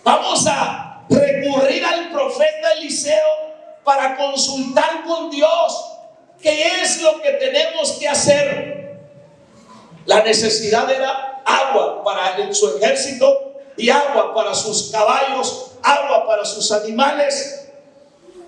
vamos a recurrir al profeta Eliseo para consultar con Dios qué es lo que tenemos que hacer. La necesidad era agua para su ejército, y agua para sus caballos, agua para sus animales,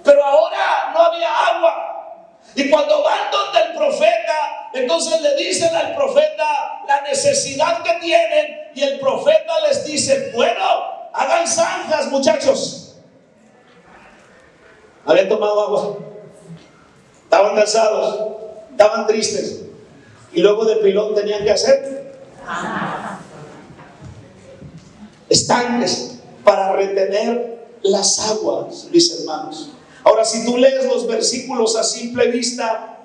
pero ahora no había agua. Y cuando van donde el profeta, entonces le dicen al profeta la necesidad que tienen, y el profeta les dice: bueno, hagan zanjas, muchachos. Habían tomado agua, estaban cansados, estaban tristes, y luego de pilón tenían que hacer estanques para retener las aguas, mis hermanos. Ahora, si tú lees los versículos a simple vista,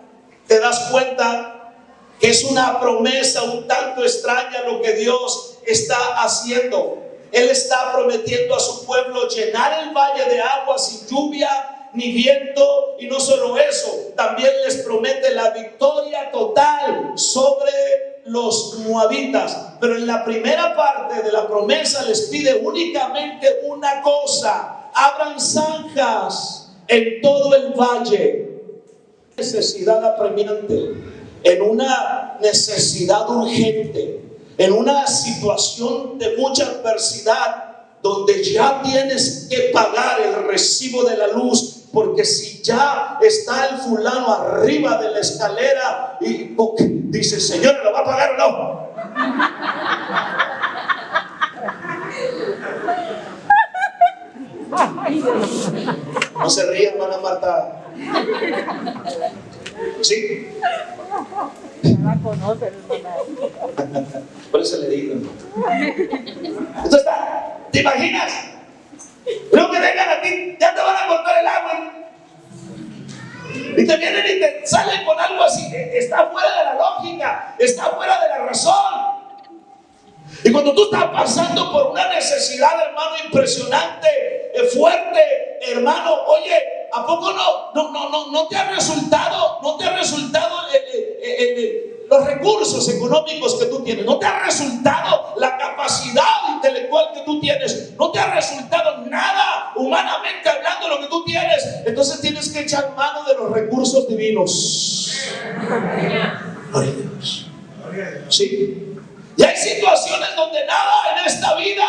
te das cuenta que es una promesa un tanto extraña lo que Dios está haciendo. Él está prometiendo a su pueblo llenar el valle de agua sin lluvia ni viento, y no solo eso, también les promete la victoria total sobre los moabitas. Pero en la primera parte de la promesa les pide únicamente una cosa: abran zanjas en todo el valle. Necesidad apremiante, en una necesidad urgente, en una situación de mucha adversidad, donde ya tienes que pagar el recibo de la luz, porque si ya está el fulano arriba de la escalera y dice: Señor, ¿lo va a pagar o no? No se rían, hermana Marta. ¿Sí? No la conoce, hermana. Por eso le digo. Entonces, ¿te imaginas? Luego que vengan a ti, ya te van a cortar el agua. Y te vienen y te salen con algo así. Está fuera de la lógica, está fuera de la razón. Y cuando tú estás pasando por una necesidad, hermano, impresionante, fuerte, hermano, oye, ¿a poco no te ha resultado, los recursos económicos que tú tienes? ¿No te ha resultado la capacidad intelectual que tú tienes? ¿No te ha resultado nada, humanamente hablando, lo que tú tienes? Entonces tienes que echar mano de los recursos divinos. Gloria a Dios. Sí. Y hay situaciones donde nada en esta vida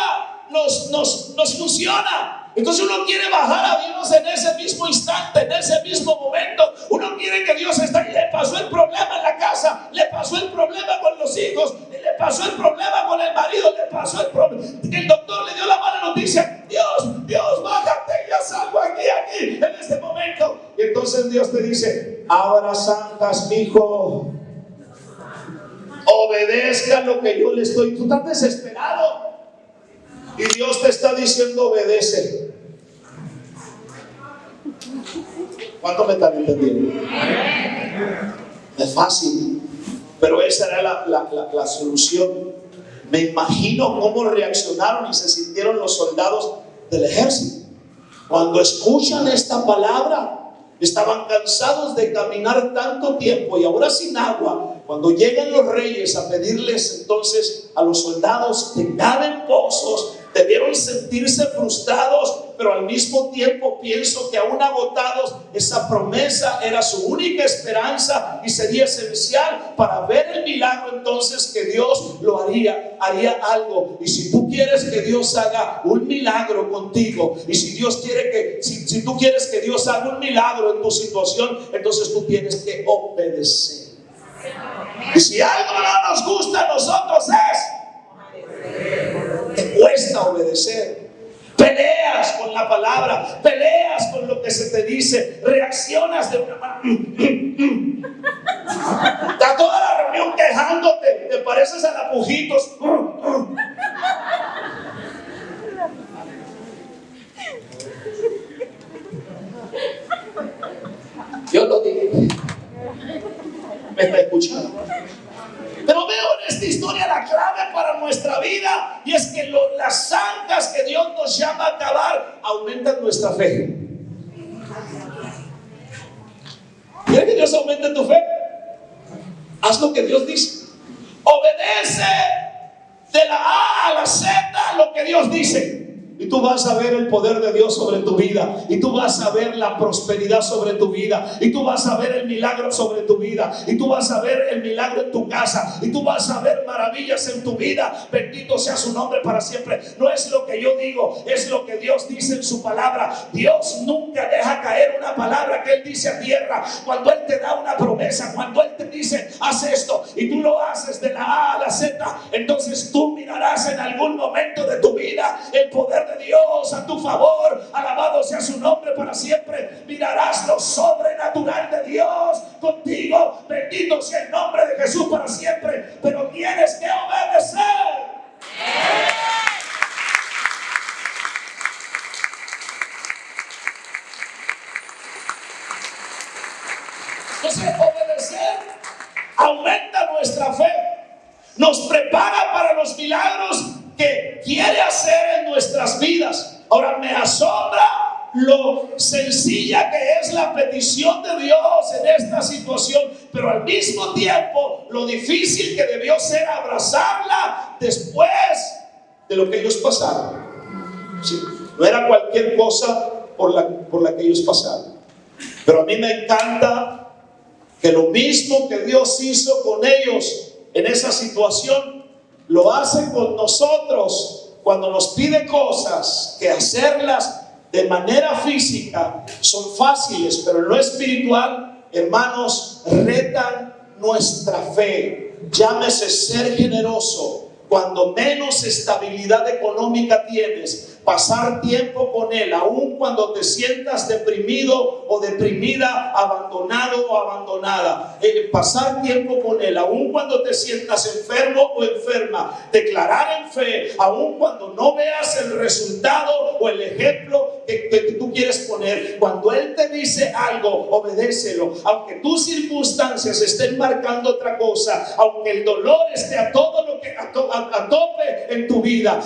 nos funciona. Entonces uno quiere bajar a Dios en ese mismo instante, en ese mismo momento. Uno quiere que Dios esté ahí. Le pasó el problema en la casa, le pasó el problema con los hijos, le pasó el problema con el marido, le pasó el problema. El doctor le dio la mala noticia. Dios, bájate, ya salgo aquí, en este momento. Y entonces Dios te dice: abra zancas, mijo. Obedezca lo que yo le estoy. Tú estás desesperado y Dios te está diciendo: obedece. ¿Cuánto me están entendiendo? Es fácil, pero esa era la solución. Me imagino cómo reaccionaron y se sintieron los soldados del ejército cuando escuchan esta palabra. Estaban cansados de caminar tanto tiempo y ahora sin agua. Cuando llegan los reyes a pedirles entonces a los soldados que caven pozos, debieron sentirse frustrados, pero al mismo tiempo pienso que aún agotados, esa promesa era su única esperanza y sería esencial para ver el milagro entonces que Dios lo haría algo. Y si tú quieres que Dios haga un milagro contigo, y si Dios quiere que, si tú quieres que Dios haga un milagro en tu situación, entonces tú tienes que obedecer. Y si algo no nos gusta a nosotros te cuesta obedecer. Peleas con la palabra, peleas con lo que se te dice, reaccionas de una manera. Está toda la reunión quejándote, te pareces a la Pujitos. Yo lo dije. ¿Me está escuchando? Pero veo en esta historia la clave para nuestra vida, y es que las zancas que Dios nos llama a acabar aumentan nuestra fe. ¿Quieres que Dios aumente tu fe? Haz lo que Dios dice. Obedece de la A a la Z lo que Dios dice. Y tú vas a ver el poder de Dios sobre tu vida. Y tú vas a ver la prosperidad sobre tu vida. Y tú vas a ver el milagro sobre tu vida. Y tú vas a ver el milagro en tu casa. Y tú vas a ver maravillas en tu vida. Bendito sea su nombre para siempre. No es lo que yo digo, es lo que Dios dice en su palabra. Dios nunca deja caer una palabra que Él dice a tierra. Cuando Él te da una promesa, cuando Él te dice: haz esto, y tú lo haces de la A a la Z, entonces tú mirarás en algún momento de tu vida el poder de Dios a tu favor. Alabado sea su nombre para siempre. Mirarás lo sobrenatural de Dios contigo. Bendito sea el nombre de Jesús para siempre. Pero tienes que obedecer. Entonces, obedecer aumenta nuestra fe, nos prepara para los milagros que quiere hacer en nuestras vidas. Ahora, me asombra lo sencilla que es la petición de Dios en esta situación, pero al mismo tiempo lo difícil que debió ser abrazarla después de lo que ellos pasaron. Sí, no era cualquier cosa por la que ellos pasaron. Pero a mí me encanta que lo mismo que Dios hizo con ellos en esa situación, lo hace con nosotros cuando nos pide cosas que hacerlas de manera física son fáciles, pero en lo espiritual, hermanos, retan nuestra fe. Llámese ser generoso. Cuando menos estabilidad económica tienes, pasar tiempo con Él, aun cuando te sientas deprimido o deprimida, abandonado o abandonada. Pasar tiempo con Él, aun cuando te sientas enfermo o enferma. Declarar en fe, aun cuando no veas el resultado o el ejemplo que tú quieres poner. Cuando Él te dice algo, obedécelo. Aunque tus circunstancias estén marcando otra cosa, aunque el dolor esté a todo lo que a tope en tu vida,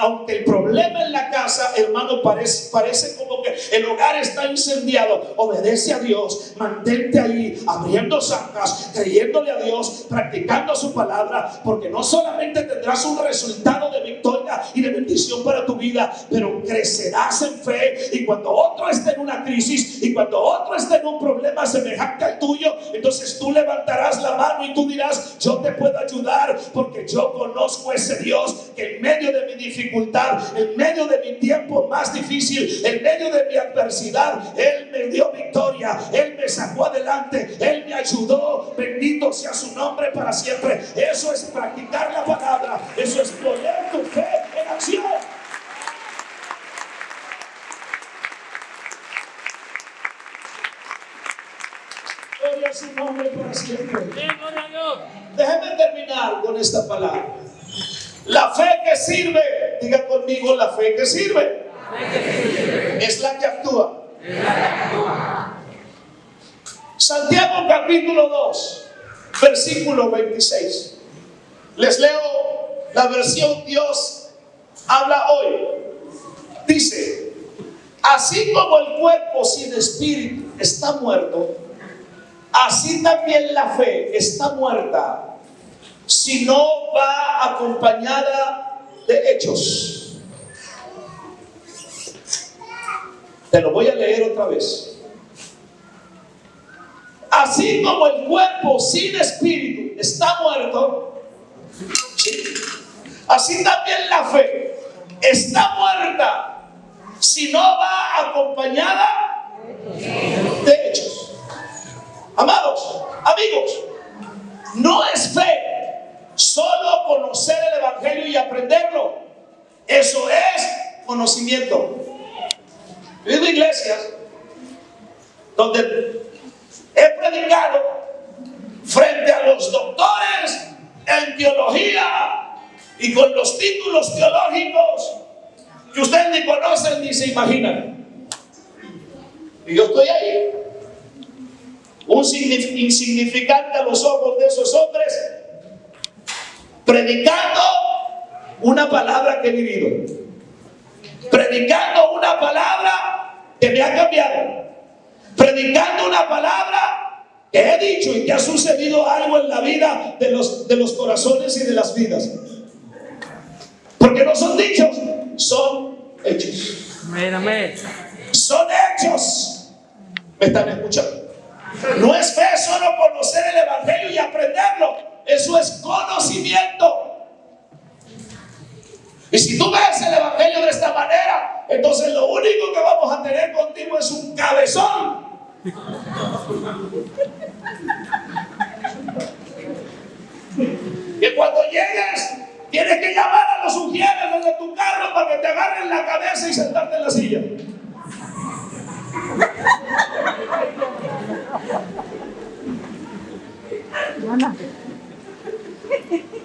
aunque el problema en la casa, hermano, parece como que el hogar está incendiado, obedece a Dios, mantente ahí, abriendo zanjas, creyéndole a Dios, practicando su palabra, porque no solamente tendrás un resultado de victoria y de bendición para tu vida, pero crecerás en fe. Y cuando otro esté en una crisis, y cuando otro esté en un problema semejante al tuyo, entonces tú levantarás la mano y tú dirás: yo te puedo ayudar, porque yo conozco ese Dios que en medio de mi dificultad, en medio de mi tiempo más difícil, en medio de mi adversidad, Él me dio victoria, Él me sacó adelante, Él me ayudó. Bendito sea su nombre para siempre. Eso es practicar la palabra, eso es poner tu fe en acción. Gloria a su nombre para siempre. Déjeme terminar con esta palabra. La fe que sirve, diga conmigo, la fe que sirve, es la que actúa. Santiago capítulo 2, versículo 26. Les leo la versión Dios habla hoy. Dice: así como el cuerpo sin espíritu está muerto, así también la fe está muerta si no va acompañada de hechos. Te lo voy a leer otra vez. Así como el cuerpo sin espíritu está muerto, ¿sí?, así también la fe está muerta si no va acompañada de hechos. Amados, amigos, no es fe solo conocer el evangelio y aprenderlo. Eso es conocimiento. He ido a iglesias donde he predicado frente a los doctores en teología y con los títulos teológicos que ustedes ni conocen ni se imaginan. Y yo estoy ahí, un insignificante a los ojos de esos hombres, predicando una palabra que he vivido, predicando una palabra que me ha cambiado, predicando una palabra que he dicho y que ha sucedido algo en la vida de los corazones y de las vidas. Porque no son dichos, son hechos. Amén. Son hechos. ¿Me están escuchando? No es fe solo conocer el evangelio y aprenderlo. Eso es conocimiento. Y si tú ves el evangelio de esta manera, entonces lo único que vamos a tener contigo es un cabezón. Que cuando llegues tienes que llamar a los ujieres desde tu carro para que te agarren la cabeza y sentarte en la silla.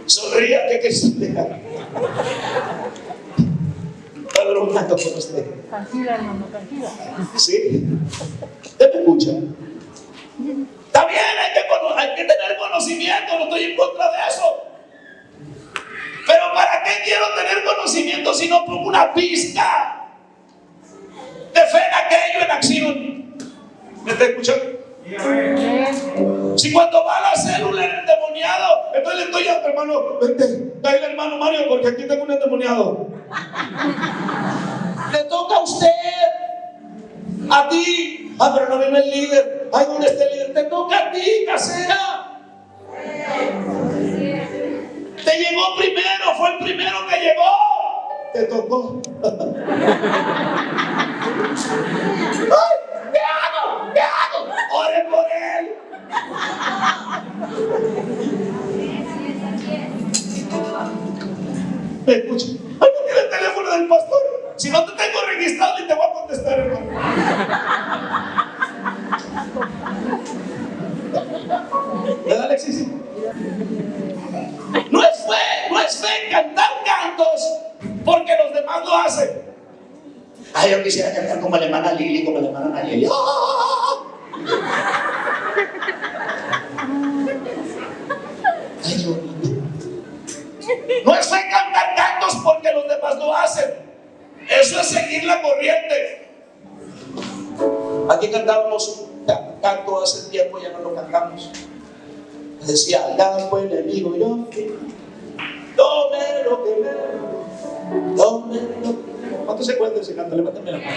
Sonría que sonría. Está bromeando con usted. Tranquila, hermano, tranquila. ¿Sí? ¿Usted me escucha? Está bien, hay que tener conocimiento, no estoy en contra de eso. Pero ¿para qué quiero tener conocimiento si no pongo una pista de fe en aquello en acción? ¿Me está escuchando? Si cuando va a la célula el endemoniado, entonces le estoy diciendo: hermano, vente, dale hermano Mario, porque aquí tengo un endemoniado. Le toca a usted, a ti. Ah, pero no vino el líder. Ay, ¿dónde está el líder? Te toca a ti, casera. Te llegó primero, fue el primero que llegó. Te tocó. Ay, ¿qué hago? ¿Qué hago? Ore por él. ¿Me escucha? Ay, no tiene el teléfono del pastor. Si tú haces? Ay, yo quisiera cantar como la hermana Lili, como la hermana Nayeli. Ay, Dios mío. No es fe cantar cantos porque los demás lo hacen. Eso es seguir la corriente. Aquí cantábamos un canto hace tiempo, ya no lo cantamos. Decía, acá fue el enemigo, yo tome lo que me, tome lo que. ¿Cuántos se acuerdan de ese canto? Levántame la mano.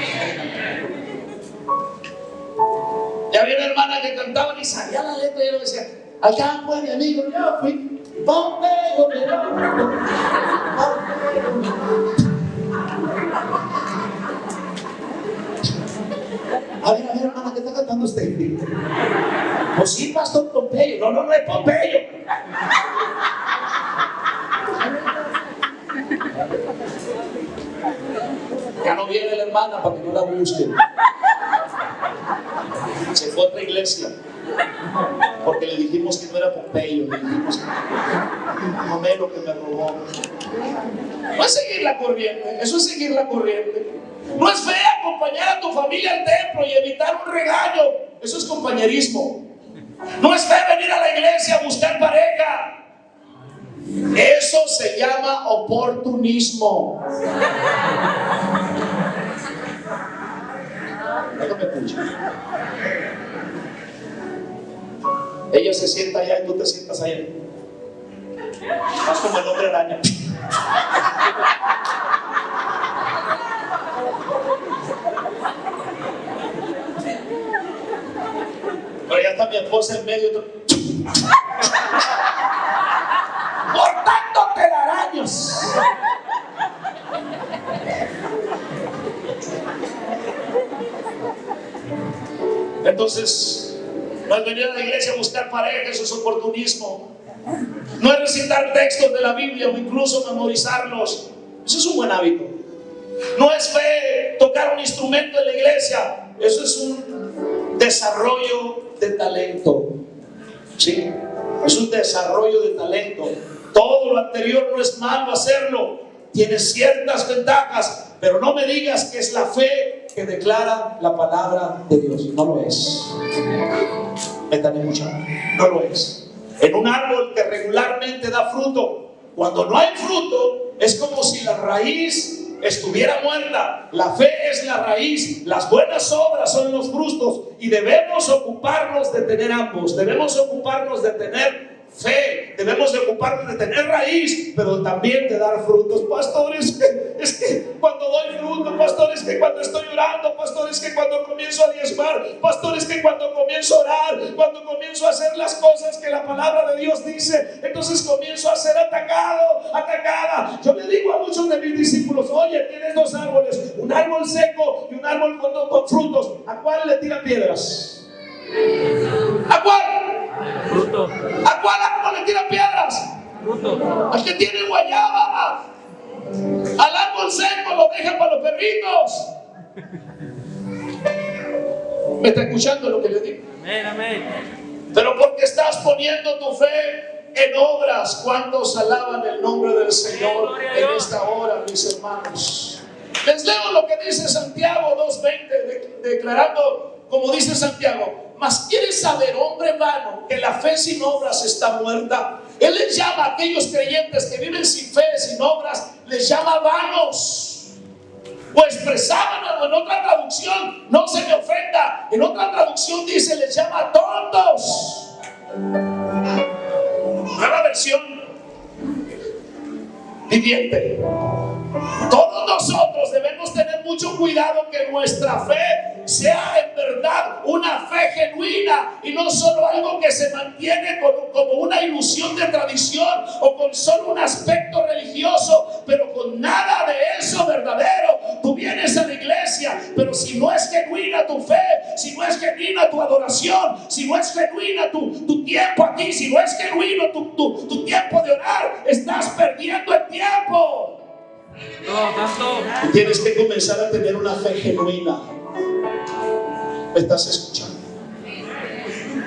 Ya había una hermana que cantaba y sabía la letra y yo decía, acá fue el enemigo, yo fui, tome lo que me. A ver, hermana, ¿qué está cantando usted? Pues sí, pastor Pompeyo. No es Pompeyo. Ya no viene la hermana para que no la busquen. Se fue a otra iglesia. Porque le dijimos que no era Pompeyo. Le dijimos que no me lo que me robó. No es seguir la corriente. Eso es seguir la corriente. No es fe acompañar a tu familia al templo y evitar un regaño. Eso es compañerismo. No es fe venir a la iglesia a buscar pareja. Eso se llama oportunismo. No me escuches. Ella se sienta allá y tú te sientas allá. Vas como el hombre araña. Pero ya está mi esposa en medio. Cortando telaraños. Entonces, no es venir a la iglesia a buscar pareja, eso es oportunismo. No es recitar textos de la Biblia o incluso memorizarlos. Eso es un buen hábito. No es fe tocar un instrumento en la iglesia. Eso es un desarrollo de talento. Sí, es un desarrollo de talento. Todo lo anterior no es malo hacerlo. Tiene ciertas ventajas, pero no me digas que es la fe que declara la palabra de Dios. No lo es. ¿Me están escuchando? No lo es. En un árbol que regularmente da fruto, cuando no hay fruto, es como si la raíz estuviera muerta. La fe es la raíz, las buenas obras son los frutos, y debemos ocuparnos de tener ambos. Debemos ocuparnos de tener fe, debemos de ocuparnos de tener raíz, pero también de dar frutos. Pastores, es que cuando doy fruto, pastores, que cuando estoy orando, pastores, que cuando comienzo a diezmar, pastores, que cuando comienzo a orar, cuando comienzo a hacer las cosas que la palabra de Dios dice, entonces comienzo a ser atacada. Yo le digo a muchos de mis discípulos, oye, tienes dos árboles, un árbol seco y un árbol con frutos, ¿a cuál le tira piedras? ¿A cuál? Fruto. ¿A cuál árbol le tiran piedras? Fruto. Al que tiene guayaba. Al árbol seco lo dejan para los perritos. ¿Me está escuchando lo que le digo? Amén, amén. Pero porque estás poniendo tu fe en obras. ¿Cuántos alaban el nombre del Señor en esta hora, mis hermanos? Les leo lo que dice Santiago 2:20, declarando, como dice Santiago: mas ¿quieres saber, hombre vano, que la fe sin obras está muerta? Él les llama a aquellos creyentes que viven sin fe, sin obras, les llama vanos. O expresaban, o en otra traducción, no se me ofenda, en otra traducción dice, les llama tontos. Nueva versión viviente. Todos nosotros debemos tener mucho cuidado que nuestra fe sea en verdad una fe genuina y no solo algo que se mantiene como una ilusión de tradición o con solo un aspecto religioso, pero con nada de eso verdadero. Tú vienes a la iglesia, pero si no es genuina tu fe, si no es genuina tu adoración, si no es genuina tu tiempo aquí, si no es genuino tu tiempo de orar, estás perdiendo el tiempo. Tanto. Tienes que comenzar a tener una fe genuina. ¿Me estás escuchando?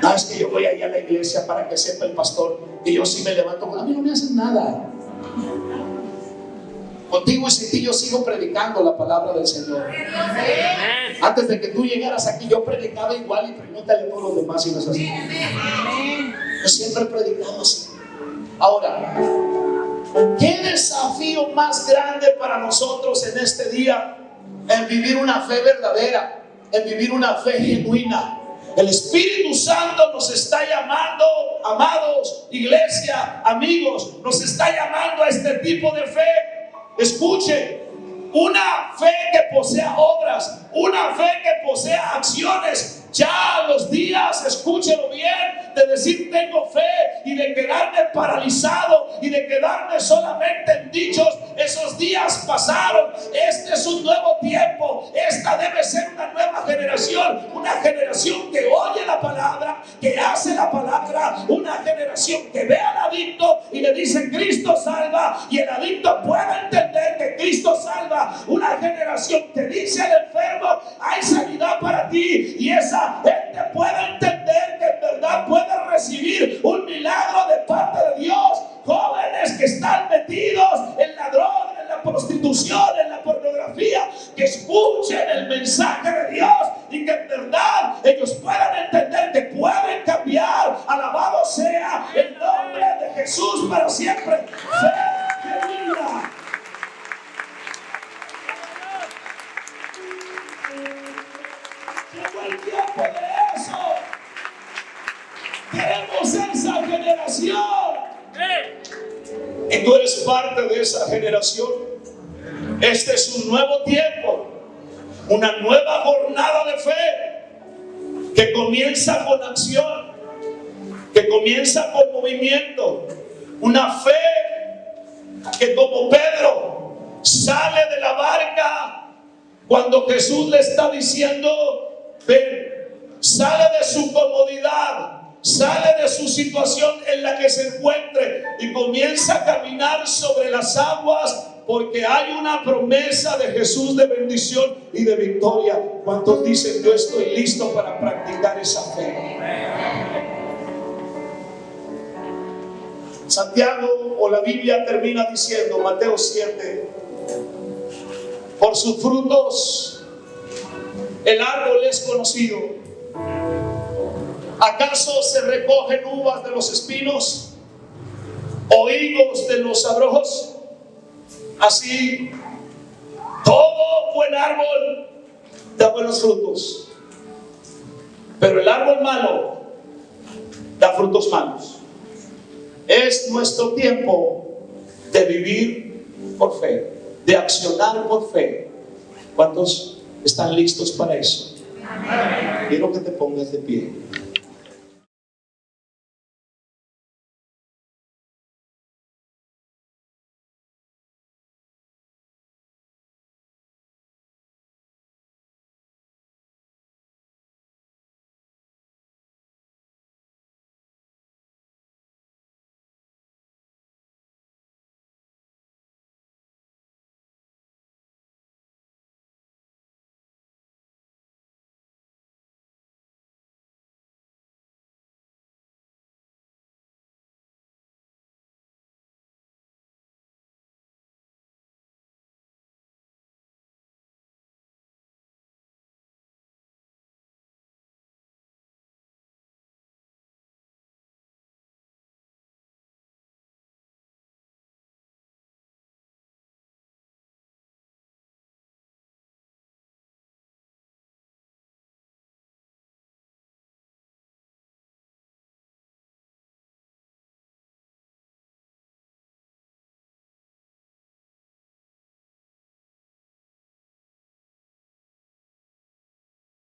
No es que yo voy allá a la iglesia para que sepa el pastor que yo sí me levanto. A mí no me hacen nada. Contigo y sin ti yo sigo predicando la palabra del Señor. Amén. Antes de que tú llegaras aquí yo predicaba igual, y pregúntale a todos los demás si no es así. Yo siempre he predicado así. Ahora, ¿qué desafío más grande para nosotros en este día? En vivir una fe verdadera, en vivir una fe genuina. El Espíritu Santo nos está llamando, amados, iglesia, amigos, nos está llamando a este tipo de fe. Escuchen, una fe que posea obras, una fe que posea acciones. Ya los días, escúchelo bien, de decir tengo fe y de quedarme paralizado y de quedarme solamente en dichos, esos días pasaron. Este es un nuevo tiempo. Esta debe ser una nueva generación que oye la palabra, que hace la palabra, una generación que ve al adicto y le dice Cristo salva, y el adicto puede entender que Cristo salva. Una generación que dice al enfermo hay sanidad para ti, y esa gente puede entender que en verdad puede recibir un milagro de parte de Dios. Jóvenes que están metidos en la droga, en la prostitución, en la pornografía, que escuchen el mensaje de Dios y que en verdad ellos puedan entender que pueden cambiar. Alabado sea el nombre de Jesús para siempre. Fe genuina. Llegó el tiempo de eso. Queremos esa generación. Y tú eres parte de esa generación. Este es un nuevo tiempo, una nueva jornada de fe que comienza con acción, que comienza con movimiento. Una fe que, como Pedro, sale de la barca cuando Jesús le está diciendo ven. Sale de su comodidad, sale de su situación en la que se encuentre y comienza a caminar sobre las aguas, porque hay una promesa de Jesús de bendición y de victoria. ¿Cuántos dicen yo estoy listo para practicar esa fe? Santiago, o la Biblia termina diciendo, Mateo 7, por sus frutos el árbol es conocido. ¿Acaso se recogen uvas de los espinos o higos de los abrojos? Así, todo buen árbol da buenos frutos, pero el árbol malo da frutos malos. Es nuestro tiempo de vivir por fe, de accionar por fe. ¿Cuántos están listos para eso? Quiero que te pongas de pie.